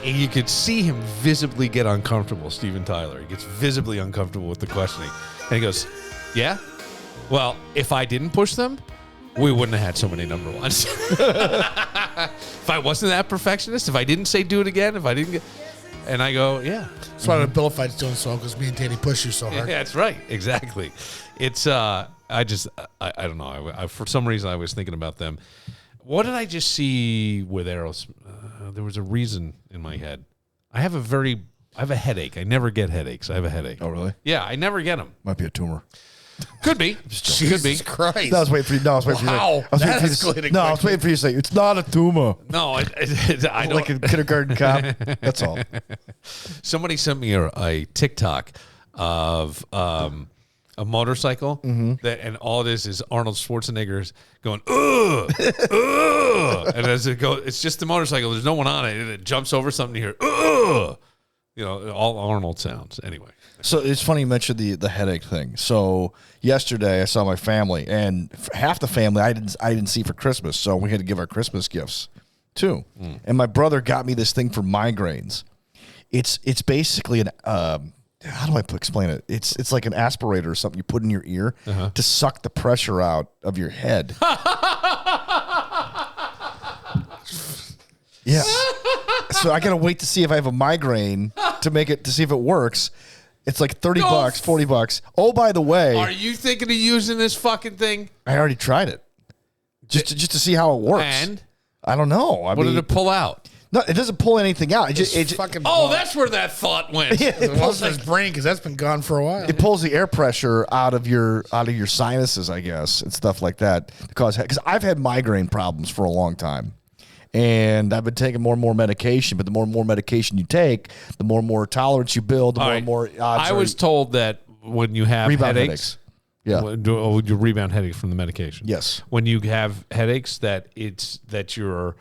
you could see him visibly get uncomfortable, Steven Tyler. He gets visibly uncomfortable with the questioning. And he goes, yeah? Well, if I didn't push them, we wouldn't have had so many number ones. If I wasn't that perfectionist, if I didn't say do it again, if I didn't get... And I go, yeah. That's why the Bill Fight's doing so, because me and Danny push you so hard. Yeah, that's right. Exactly. It's, I don't know. I for some reason, I was thinking about them. What did I just see with Aerosmith? There was a reason in my head. I have a headache. I never get headaches. I have a headache. Oh, really? Yeah, I never get them. Might be a tumor. Could be. Could be. Christ. No, I was waiting for you. No, I was waiting for you. Wow. I was waiting for you to say, it's not a tumor. No, I don't. Like a kindergarten cop. That's all. Somebody sent me a TikTok of a motorcycle, and all it is Arnold Schwarzenegger's going, ugh, ugh. And as it goes, it's just the motorcycle. There's no one on it, and it jumps over something here, ugh. You know, all Arnold sounds. Anyway. So it's funny you mentioned the headache thing. So yesterday I saw my family, and half the family I didn't see for Christmas, so we had to give our Christmas gifts too. And my brother got me this thing for migraines. It's basically an how do I explain it? It's like an aspirator or something you put in your ear to suck the pressure out of your head. Yeah. So I gotta wait to see if I have a migraine to see if it works. It's like $30, $40. Oh, by the way, are you thinking of using this fucking thing? I already tried it, just to see how it works. And I don't know. What did it pull out? No, it doesn't pull anything out. It just fucking. Oh, that's where that thought went. Yeah, it pulls his brain because that's been gone for a while. It pulls the air pressure out of your sinuses, I guess, and stuff like that. Because I've had migraine problems for a long time. And I've been taking more and more medication, but the more and more medication you take, the more and more tolerance you build, the more and more odds. I was told that when you have headaches. Yeah. You rebound headaches from the medication. Yes. When you have headaches, that you're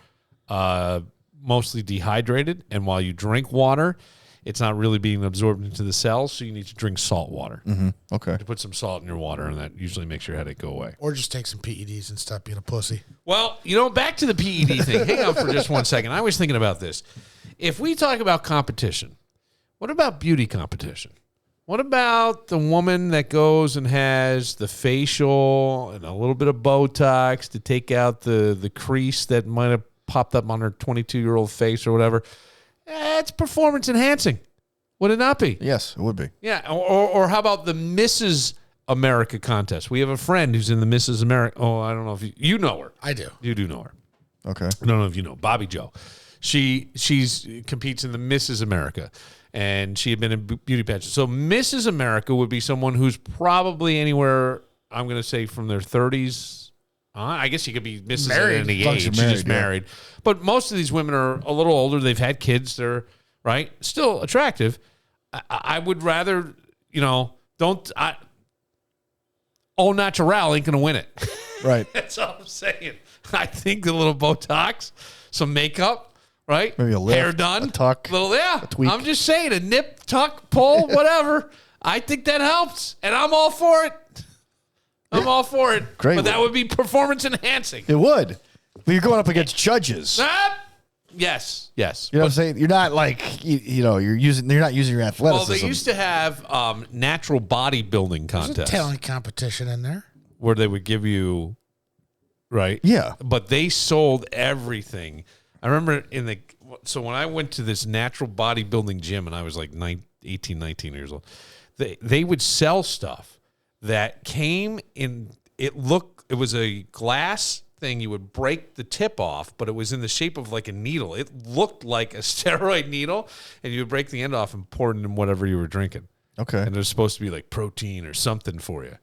mostly dehydrated, and while you drink water, it's not really being absorbed into the cells, so you need to drink salt water. Okay. To put some salt in your water, and that usually makes your headache go away. Or just take some PEDs and stop being a pussy. Well, back to the PED thing. Hang on for just 1 second. I was thinking about this. If we talk about competition, what about beauty competition? What about the woman that goes and has the facial and a little bit of Botox to take out the crease that might have popped up on her 22-year-old face or whatever? It's performance enhancing. Would it not be? Yes, it would be. Yeah. Or how about the Mrs. America contest? We have a friend who's in the Mrs. America. Oh, I don't know if you know her. I do. You do know her. Okay. I don't know if you know Bobby Joe. She's competes in the Mrs. America, and she had been in beauty pageants. So Mrs. America would be someone who's probably anywhere, I'm going to say, from their 30s I guess you could be Mrs. Married. at any As long age. as You're you're just married, married. But most of these women are a little older. They've had kids. They're, right, still attractive. I would rather, au naturel ain't going to win it. Right. That's all I'm saying. I think a little Botox, some makeup, right? Maybe a lift, hair done, a tuck, a tweak. I'm just saying, a nip, tuck, pull, whatever. I think that helps, and I'm all for it. I'm all for it. Great. But that would be performance enhancing. It would. But you're going up against judges. Yes. You know what I'm saying? You're not like you're not using your athleticism. Well, they used to have natural bodybuilding There's a contests talent competition in there. where they would give you, right? Yeah. But they sold everything. I remember so when I went to this natural bodybuilding gym and I was like 18, 19 years old, they would sell stuff that came in, it was a glass thing. You would break the tip off, but it was in the shape of like a needle. It looked like a steroid needle, and you would break the end off and pour it in whatever you were drinking. Okay. And it was supposed to be like protein or something for you.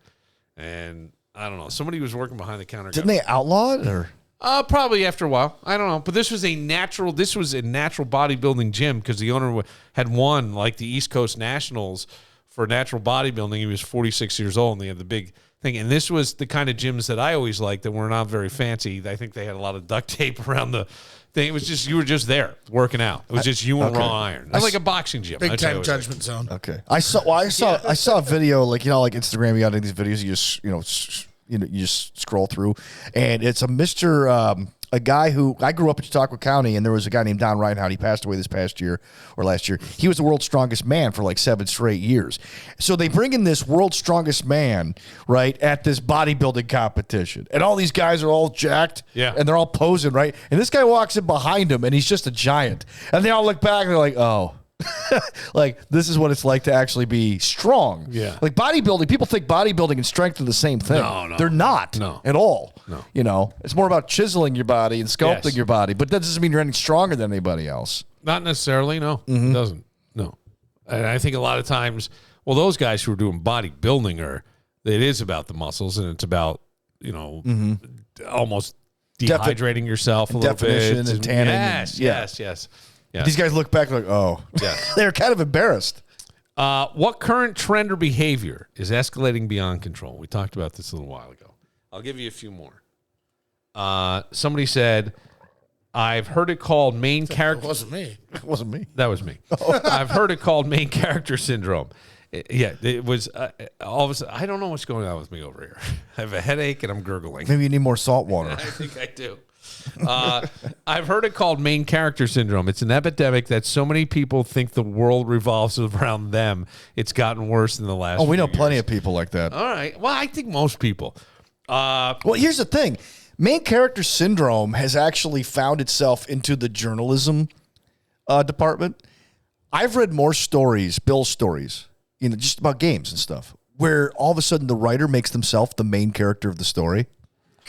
And I don't know. Somebody was working behind the counter. Didn't they outlaw it or? Probably after a while. I don't know. But this was a natural bodybuilding gym because the owner had won like the East Coast Nationals for natural bodybuilding. He was 46 years old, and they had the big thing. And this was the kind of gyms that I always liked that were not very fancy. I think they had a lot of duct tape around the thing. It was just, you were just there working out. It was just you and raw iron. It was like a boxing gym. Big time judgment zone. Okay. I saw a video like Instagram. You got these videos. You just scroll through, and it's a guy who I grew up in Chautauqua County, and there was a guy named Don Reinhardt. He passed away this past year or last year. He was the world's strongest man for like 7 straight years. So they bring in this world's strongest man, right, at this bodybuilding competition. And all these guys are all jacked, and they're all posing, right? And this guy walks in behind him, and he's just a giant. And they all look back, and they're like, oh. Like, this is what it's like to actually be strong. Yeah. Like bodybuilding, people think bodybuilding and strength are the same thing. No. They're not at all. No. It's more about chiseling your body and sculpting your body, but that doesn't mean you're any stronger than anybody else. Not necessarily, no. It doesn't. No. And I think a lot of times, those guys who are doing bodybuilding it is about the muscles, and it's about, almost dehydrating yourself a little bit. Definition and tanning. Yes. These guys look back like, oh. They're kind of embarrassed. What current trend or behavior is escalating beyond control? We talked about this a little while ago. I'll give you a few more. Somebody said, I've heard it called main character. It wasn't me. It wasn't me. That was me. I've heard it called main character syndrome. It was all of a sudden. I don't know what's going on with me over here. I have a headache and I'm gurgling. Maybe you need more salt water. I think I do. I've heard it called main character syndrome. It's an epidemic that so many people think the world revolves around them. It's gotten worse in the last we know few plenty years. of people like that. All right. Well, I think most people. Well, here's the thing. Main character syndrome has actually found itself into the journalism department. I've read more stories, Bill stories, just about games and stuff, where all of a sudden the writer makes themselves the main character of the story.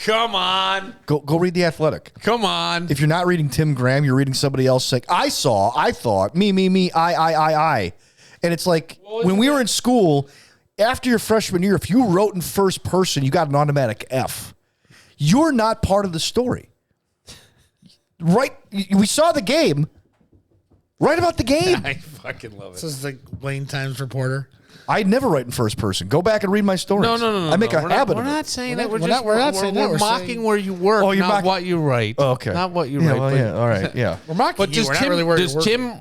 Come on. Go read The Athletic. Come on. If you're not reading Tim Graham, you're reading somebody else saying, I thought, me, I. And it's like, when we were in school, after your freshman year, if you wrote in first person, you got an automatic F. You're not part of the story. Right? We saw the game. Write about the game. I fucking love it. This is the Wayne Times reporter. I never write in first person. Go back and read my stories. No. I make a habit We're of it. not saying that. We're not saying that. We're mocking where you work, you're not what you write. Oh, okay. Not what you Yeah, write. well, but- yeah, all right, yeah. We're mocking But you. We're not really worried. does Tim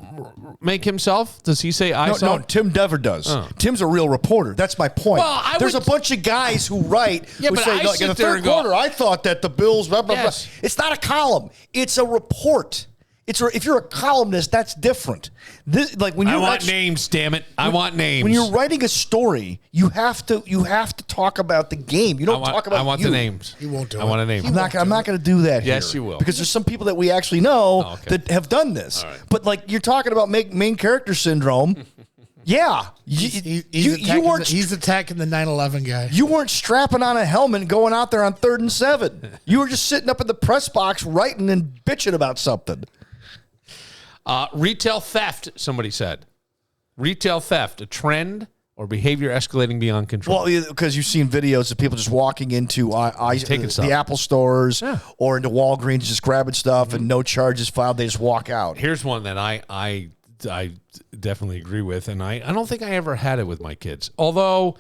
make himself? Does he say I saw? No, Tim Dever does. Oh. Tim's a real reporter. That's my point. Well, There's a bunch of guys who write Yeah, who but say, I like, sit in the there third and go- quarter, I thought that the Bills, blah, blah, Yes. blah. It's not a column. It's a report. If you're a columnist, that's different. When I you want names, damn it. I want names. When you're writing a story, you have to talk about the game. You don't talk about I want you. the names. You won't do it. I want a name. I'm not going to do that here. Yes, you will. Because there's some people that we actually know okay. that have done this. All right. But you're talking about main character syndrome. Yeah. He's attacking the 9/11 guy. You weren't strapping on a helmet and going out there on 3rd and 7. You were just sitting up in the press box writing and bitching about something. Retail theft, somebody said. Retail theft, a trend or behavior escalating beyond control. Well, because you've seen videos of people just walking into the Apple stores or into Walgreens, just grabbing stuff and no charges filed. They just walk out. Here's one that I definitely agree with, and I don't think I ever had it with my kids. Although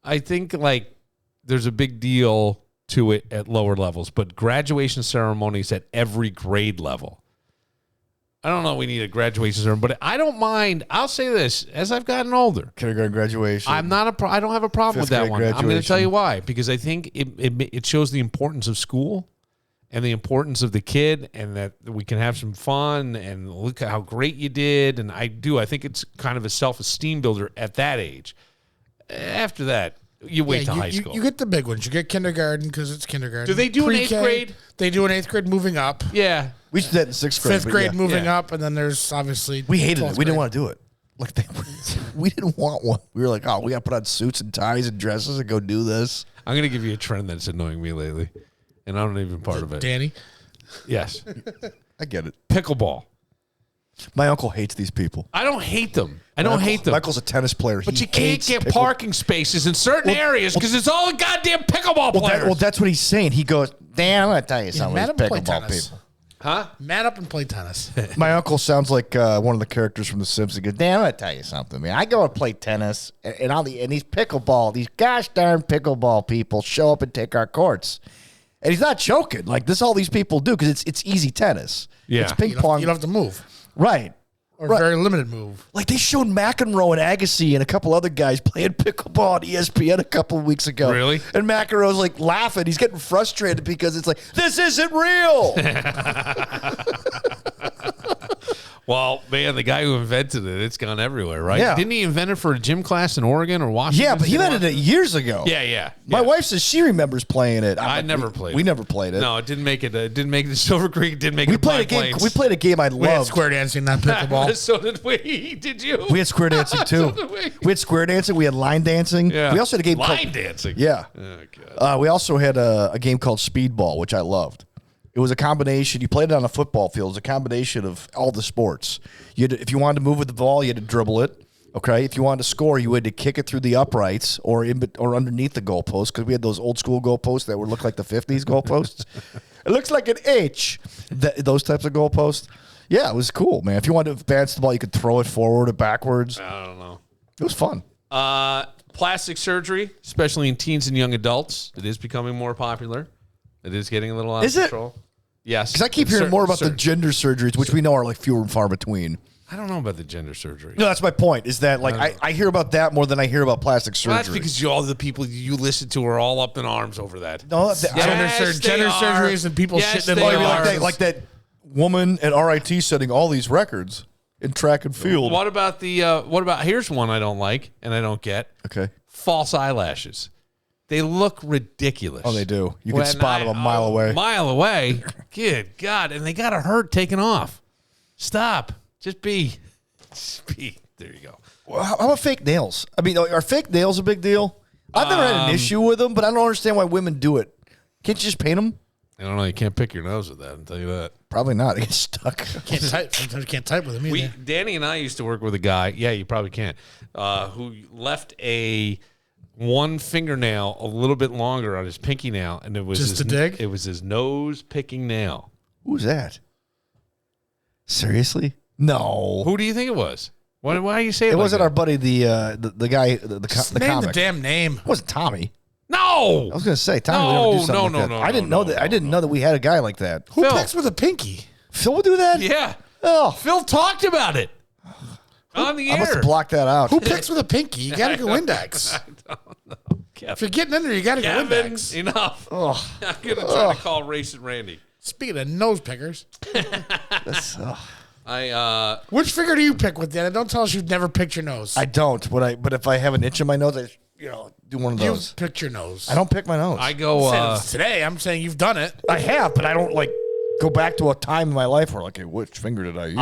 I think like there's a big deal to it at lower levels, but graduation ceremonies at every grade level. I don't know. We need a graduation ceremony, but I don't mind. I'll say this: as I've gotten older, kindergarten graduation. I don't have a problem with that one. I'm going to tell you why. Because I think it shows the importance of school and the importance of the kid, and that we can have some fun and look at how great you did. And I think it's kind of a self-esteem builder at that age. After that, you wait to high school. You get the big ones. You get kindergarten because it's kindergarten. Do they do an 8th grade? They do an 8th grade moving up. Yeah. We used to do that in 6th grade. 5th grade moving up, and then there's obviously we hated it. We didn't want to do it. Like we didn't want one. We were like, oh, we got to put on suits and ties and dresses and go do this. I'm going to give you a trend that's annoying me lately, and I'm not even part of it. Danny? Yes. I get it. Pickleball. My uncle hates these people. I don't hate them. I don't hate them. Michael's a tennis player. But you can't get parking spaces in certain areas because it's all goddamn pickleball players. That's what he's saying. He goes, Dan, I'm going to tell you something. Man up and play Pickleball tennis. people. Huh? Man up and play tennis. My uncle sounds like one of the characters from The Simpsons. He goes, Dan, I'm going to tell you something, man. I go and play tennis, and these gosh darn pickleball people show up and take our courts. And he's not joking. Like, this is all these people do because it's easy tennis. Yeah. It's ping pong. You don't have to move. Right. Or very limited move. Like they showed McEnroe and Agassi and a couple other guys playing pickleball on ESPN a couple of weeks ago. Really? And McEnroe's like laughing. He's getting frustrated because it's like, this isn't real. Well, man, the guy who invented it, it's gone everywhere, right? Yeah. Didn't he invent it for a gym class in Oregon or Washington? Yeah, but he invented it years ago. Yeah. My wife says she remembers playing it. I never played it. We never played it. No, it didn't make it. It didn't make it to Silver Creek. Didn't make it. We played a game. We played a game I We had loved. square dancing, not pickleball. So did we. Did you? We had square dancing too. So did we. We had square dancing. We had line dancing. Yeah. We also had a game line called dancing. Yeah. Oh, God. We also had a game called Speedball, which I loved. It was a combination. You played it on a football field. It was a combination of all the sports. If you wanted to move with the ball, you had to dribble it. Okay. If you wanted to score, you had to kick it through the uprights or underneath the goalpost because we had those old school goalposts that would look like the 50s goalposts. It looks like an H. Those types of goalposts. Yeah, it was cool, man. If you wanted to advance the ball, you could throw it forward or backwards. I don't know. It was fun. Plastic surgery, especially in teens and young adults, it is becoming more popular. It is getting a little out of control. Yes. Because I keep hearing more about the gender surgeries, which we know are like fewer and far between. I don't know about the gender surgery. No, that's my point, is that like I hear about that more than I hear about plastic surgery. Well, that's because all the people you listen to are all up in arms over that. No, Gender surgeries and people shitting in their arms. Like that woman at RIT setting all these records in track and field. What about here's one I don't like and I don't get. Okay. False eyelashes. They look ridiculous. Oh, they do. You can spot them a mile away. Mile away. Good God. And they got to hurt taking off. Stop. Just be. There you go. Well, how about fake nails? I mean, are fake nails a big deal? I've never had an issue with them, but I don't understand why women do it. Can't you just paint them? I don't know. You can't pick your nose with that. I'll tell you that. Probably not. It gets stuck. Can't type. Sometimes you can't type with them either. Danny and I used to work with a guy. Yeah, you probably can't. Who left one fingernail a little bit longer on his pinky nail, and it was just to dig. It was his nose picking nail. Who's that? Seriously? No. Who do you think it was? Why do you say it? It wasn't our buddy, the guy, the comic. The damn name. It wasn't Tommy. No. I was going to say Tommy would never do something like that. I didn't know that. I didn't know that we had a guy like that. Who picks with a pinky? Phil would do that? Yeah. Oh. Phil talked about it on the air. I must have blocked that out. Who picks with a pinky? You got to go index. I don't know. Kevin. If you're getting in there, you got to go index. Enough. Oh. I'm going to try to call Racin Randy. Speaking of nose pickers. Which finger do you pick with, Dan? Don't tell us you've never picked your nose. I don't, but if I have an itch in my nose, I do one of those. You picked your nose. I don't pick my nose. I go today. I'm saying you've done it. I have, but I don't go back to a time in my life where okay, which finger did I use?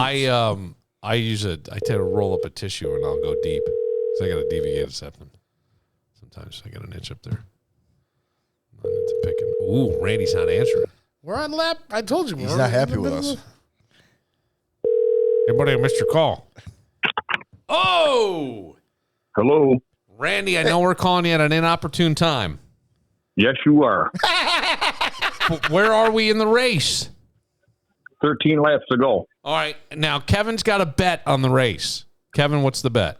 I tend to roll up a tissue and I'll go deep. So I got a deviated septum. Sometimes I got an itch up there. I'm into picking. Ooh, Randy's not answering. We're on lap. I told you. He's not happy with us. Everybody missed your call. Oh! Hello. Randy, I know we're calling you at an inopportune time. Yes, you are. But where are we in the race? 13 laps to go. All right. Now, Kevin's got a bet on the race. Kevin, what's the bet?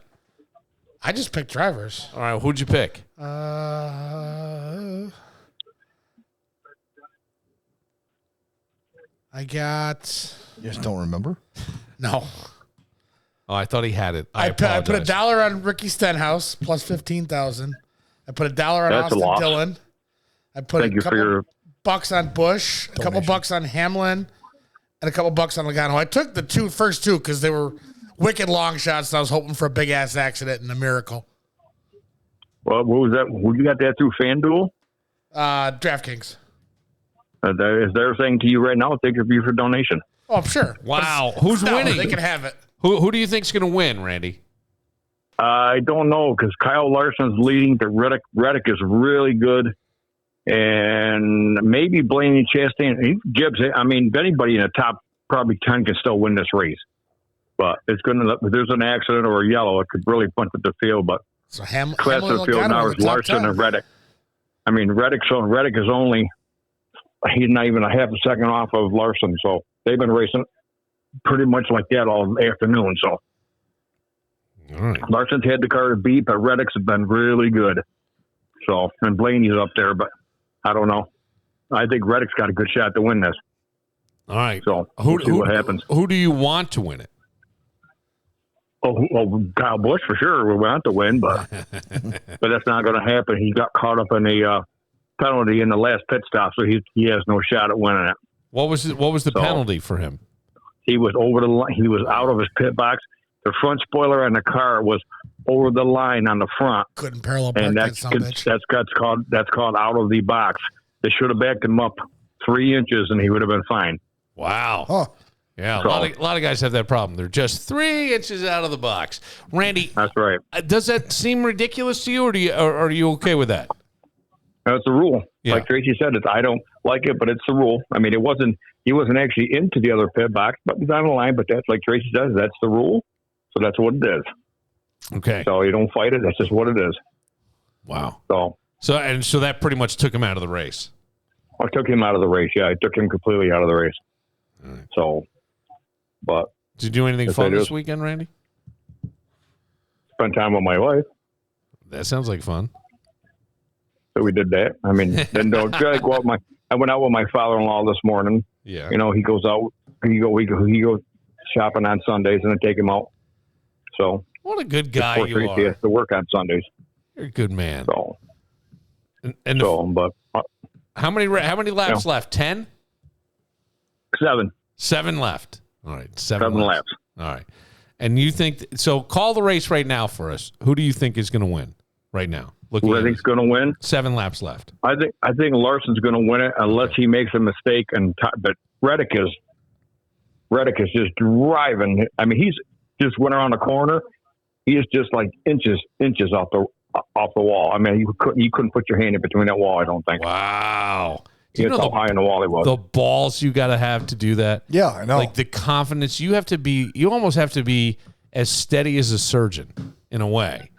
I just picked drivers. All right. Who'd you pick? I got. You just don't remember? No. Oh, I thought he had it. I put $1 on Ricky Stenhouse plus 15,000. I put $1 on That's a Austin loss. Dillon. I put Thank a you for couple your bucks on Bush, a couple bucks on Hamlin, and a couple bucks on Logano. I took the first two because they were wicked long shots, and I was hoping for a big ass accident and a miracle. Well, what was that? Who you got that through FanDuel? DraftKings. Is they're saying to you right now, thank you for donation. Oh, I'm sure. Wow. Who's winning? They can have it. Who do you think's going to win, Randy? I don't know because Kyle Larson's leading to Reddick. Reddick is really good. And maybe Blaney Chastain. Gibbs, I mean, anybody in the top probably 10 can still win this race. But it's going to, if there's an accident or a yellow, it could really punch at the field. But so class of the field now is Larson and Reddick. I mean, Reddick is only, he's not even a half a second off of Larson. So they've been racing pretty much like that all afternoon. So Larson's had the car to beat, but Reddick's have been really good. So, and Blaney's up there, but I don't know. I think Reddick's got a good shot to win this. All right. So we'll see what happens. Who do you want to win it? Oh, Kyle Busch for sure. We want to win, but but that's not going to happen. He got caught up in a penalty in the last pit stop, so he has no shot at winning it. What was the penalty for him? He was over the line. He was out of his pit box. The front spoiler on the car was over the line on the front. Couldn't parallel park and that's called out of the box. They should have backed him up 3 inches, and he would have been fine. Wow. Huh. Yeah, So- a lot of guys have that problem. They're just 3 inches out of the box. Randy, That's right. does that seem ridiculous to you, or are you okay with that? That's the rule. Yeah. Like Tracy said, I don't like it, but it's the rule. I mean, he wasn't actually into the other pit box, but he's on the line. But that's like Tracy says, that's the rule. So that's what it is. Okay. So you don't fight it. That's just what it is. Wow. So that pretty much took him out of the race. I took him out of the race. Yeah, I took him completely out of the race. Right. So, but did you do anything fun this weekend, Randy? Spend time with my wife. That sounds like fun. So we did that. I mean, then I went out with my father-in-law this morning. Yeah. You know, he goes out. He goes shopping on Sundays, and I take him out. So What a good guy you Tracy are. has to work on Sundays. You're a good man. So, but how many laps left? 10? 7. 7 left. All right. 7 laps. All right. And you think so? Call the race right now for us. Who do you think is going to win right now? Who I think's going to win? 7 laps left. I think Larson's going to win it unless he makes a mistake. But Reddick is just driving. I mean, he's just went around the corner. He is just like inches off the wall. I mean, you couldn't put your hand in between that wall. I don't think. Wow. That's how high in the wall he was. The balls you got to have to do that. Yeah, I know. Like the confidence you almost have to be as steady as a surgeon in a way.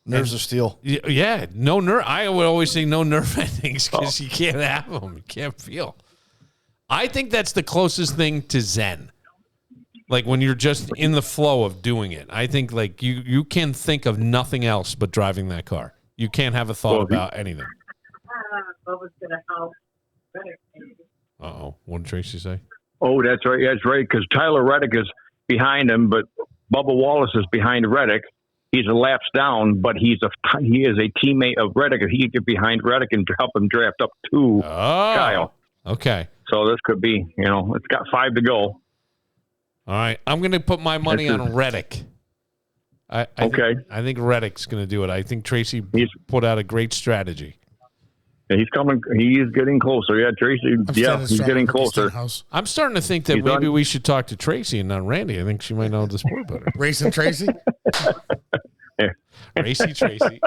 Nerves of steel. Yeah, no nerve. I would always say no nerve endings because you can't have them. You can't feel. I think that's the closest thing to Zen. Like when you're just in the flow of doing it. I think like you can think of nothing else but driving that car. You can't have a thought about anything. Uh-oh. What did Tracy say? Oh, that's right. That's right. Because Tyler Reddick is behind him, but Bubba Wallace is behind Reddick. He's a laps down, but he is a teammate of Reddick. He could get behind Reddick and help him draft up to Kyle. Okay. So this could be, it's got 5 to go. All right. I'm going to put my money on Reddick. I think Reddick's going to do it. I think Tracy put out a great strategy. He's coming. He is getting closer. Yeah, Tracy. He's getting closer. I'm starting to think that maybe we should talk to Tracy and not Randy. I think she might know the sport better. Racing Tracy? Racy Tracy.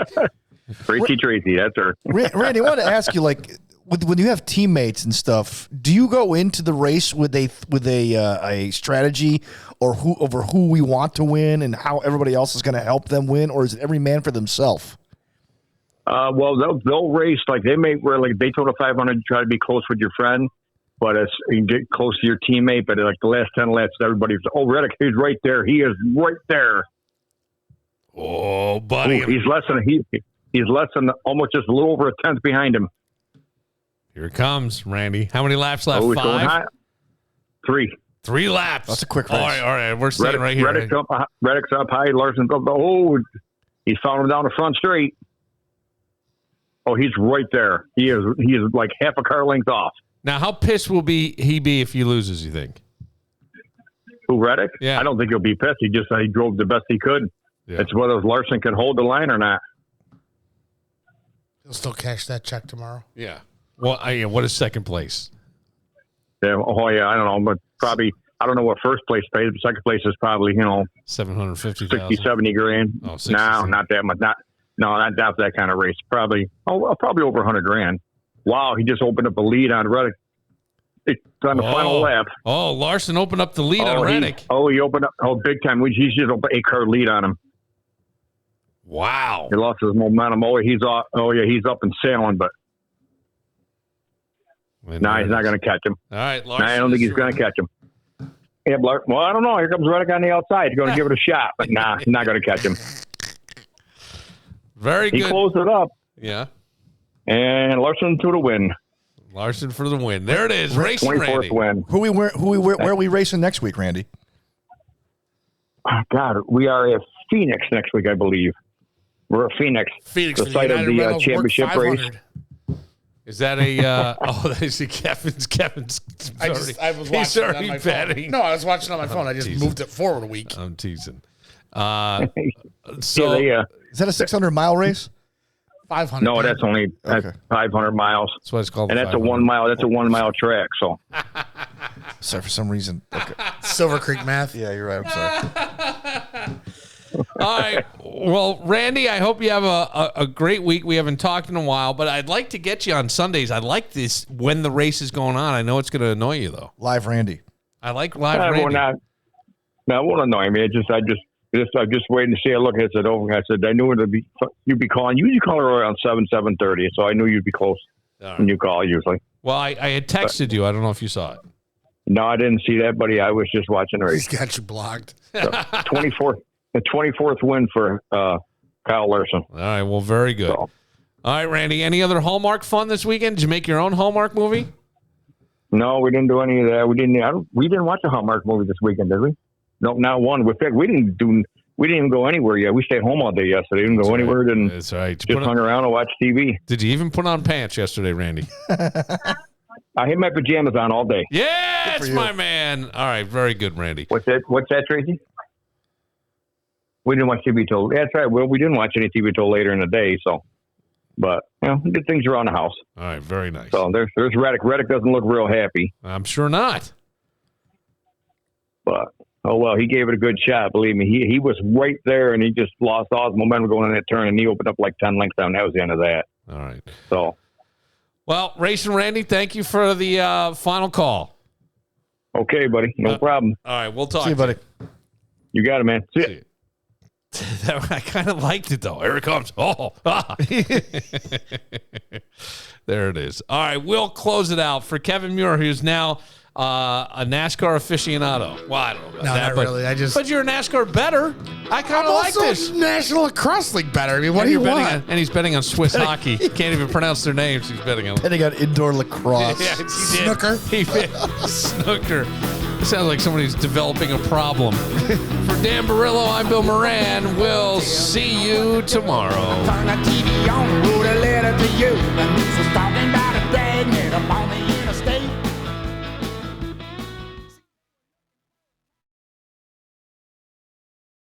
Racy Tracy. That's her. Randy, I want to ask you, like, when you have teammates and stuff, do you go into the race with a strategy or who we want to win and how everybody else is going to help them win, or is it every man for themselves? Well, they'll race like they may wear like Daytona 500. You try to be close with your friend, but you can get close to your teammate. But like the last 10 laps, everybody's Reddick, he's right there. He is right there. Oh, buddy, he's less than almost just a little over a tenth behind him. Here it comes, Randy. How many laps left? Oh, 5? 3. 3 laps. That's a quick race. All right. We're staying right here. Reddick's up high. Larson's up. Oh, he's following him down the front straight. Oh, he's right there. He is like half a car length off. Now, how pissed will he be if he loses, you think? Who, Reddick? Yeah. I don't think he'll be pissed. He drove the best he could. Yeah. It's whether Larson can hold the line or not. He'll still cash that check tomorrow. Yeah. Well, what is second place? Yeah. Oh, yeah. I don't know, but probably I don't know what first place pays. But second place is probably $750,000, 60, 70 grand. Oh, 60, no, not that much. Not that kind of race. Probably over 100 grand. Wow, he just opened up a lead on Reddick. It's on the final lap. Oh, Larson opened up the lead on Reddick. He opened up big time. He's just opened 8-car lead on him. Wow. He lost his momentum. He's off. He's up and sailing, but he's not going to catch him. All right, Larson. I don't think he's going to catch him. Yeah, well, I don't know. Here comes Reddick on the outside. He's going to give it a shot, but he's not going to catch him. Very good. He closed it up. Yeah. And Larson to the win. Larson for the win. There it is. Racing 24th Randy. win. Where are we racing next week, Randy? Oh, God, we are at Phoenix next week, I believe. We're at Phoenix. Phoenix, the site of the championship race. Is that a? That is Kevin's. I was watching it on my phone. No, I was watching on my phone. I just moved it forward a week. I'm teasing. Is that a 600-mile race? 500. No, that's 500 miles. That's what it's called. And that's a 1 mile. That's a 1 mile track. So. Sorry, for some reason. Okay. Silver Creek math. Yeah, you're right. I'm sorry. All right. Well, Randy, I hope you have a great week. We haven't talked in a while, but I'd like to get you on Sundays. I like this when the race is going on. I know it's going to annoy you, though. Live Randy. I like live Randy. No, it won't annoy me. I'm just waiting to see a look. I said, I knew you'd be calling. You usually call her around 7:30, so I knew you'd be close when you call usually. Well, I had texted you. I don't know if you saw it. No, I didn't see that, buddy. I was just watching the race. He's got you blocked. So, 24th win for Kyle Larson. All right, well, very good. So. All right, Randy, any other Hallmark fun this weekend? Did you make your own Hallmark movie? No, we didn't do any of that. We didn't watch a Hallmark movie this weekend, did we? No, not one. We didn't even go anywhere yet. We stayed home all day yesterday. Didn't go anywhere. That's right. Just hung around and watched TV. Did you even put on pants yesterday, Randy? I had my pajamas on all day. Yes, my man. All right, very good, Randy. What's that, Tracy? We didn't watch TV till. That's right. Well, we didn't watch any TV till later in the day. So, but good things around the house. All right, very nice. So there's Reddick. Reddick doesn't look real happy. I'm sure not. But he gave it a good shot. Believe me, he was right there, and he just lost all his momentum going in that turn, and he opened up like 10 lengths down. That was the end of that. All right. So. Well, Racin Randy, thank you for the final call. Okay, buddy. No problem. All right, we'll talk. See you, buddy. You got it, man. See you. I kind of liked it, though. Here it comes. There it is. All right, we'll close it out for Kevin Muir, who's now a NASCAR aficionado. Well, I don't know about that. Not really. But you're a NASCAR better. I kind of like this. National Lacrosse League better. I mean, what do you want? And he's betting on Swiss hockey. He can't even pronounce their names. He's betting on indoor lacrosse. Yeah, he did. Snooker. He did. Snooker. Sounds like somebody's developing a problem. For Dan Barillo, I'm Bill Moran. We'll see you tomorrow. Turn the TV on, wrote a letter to you. The news was talking about a pregnant upon the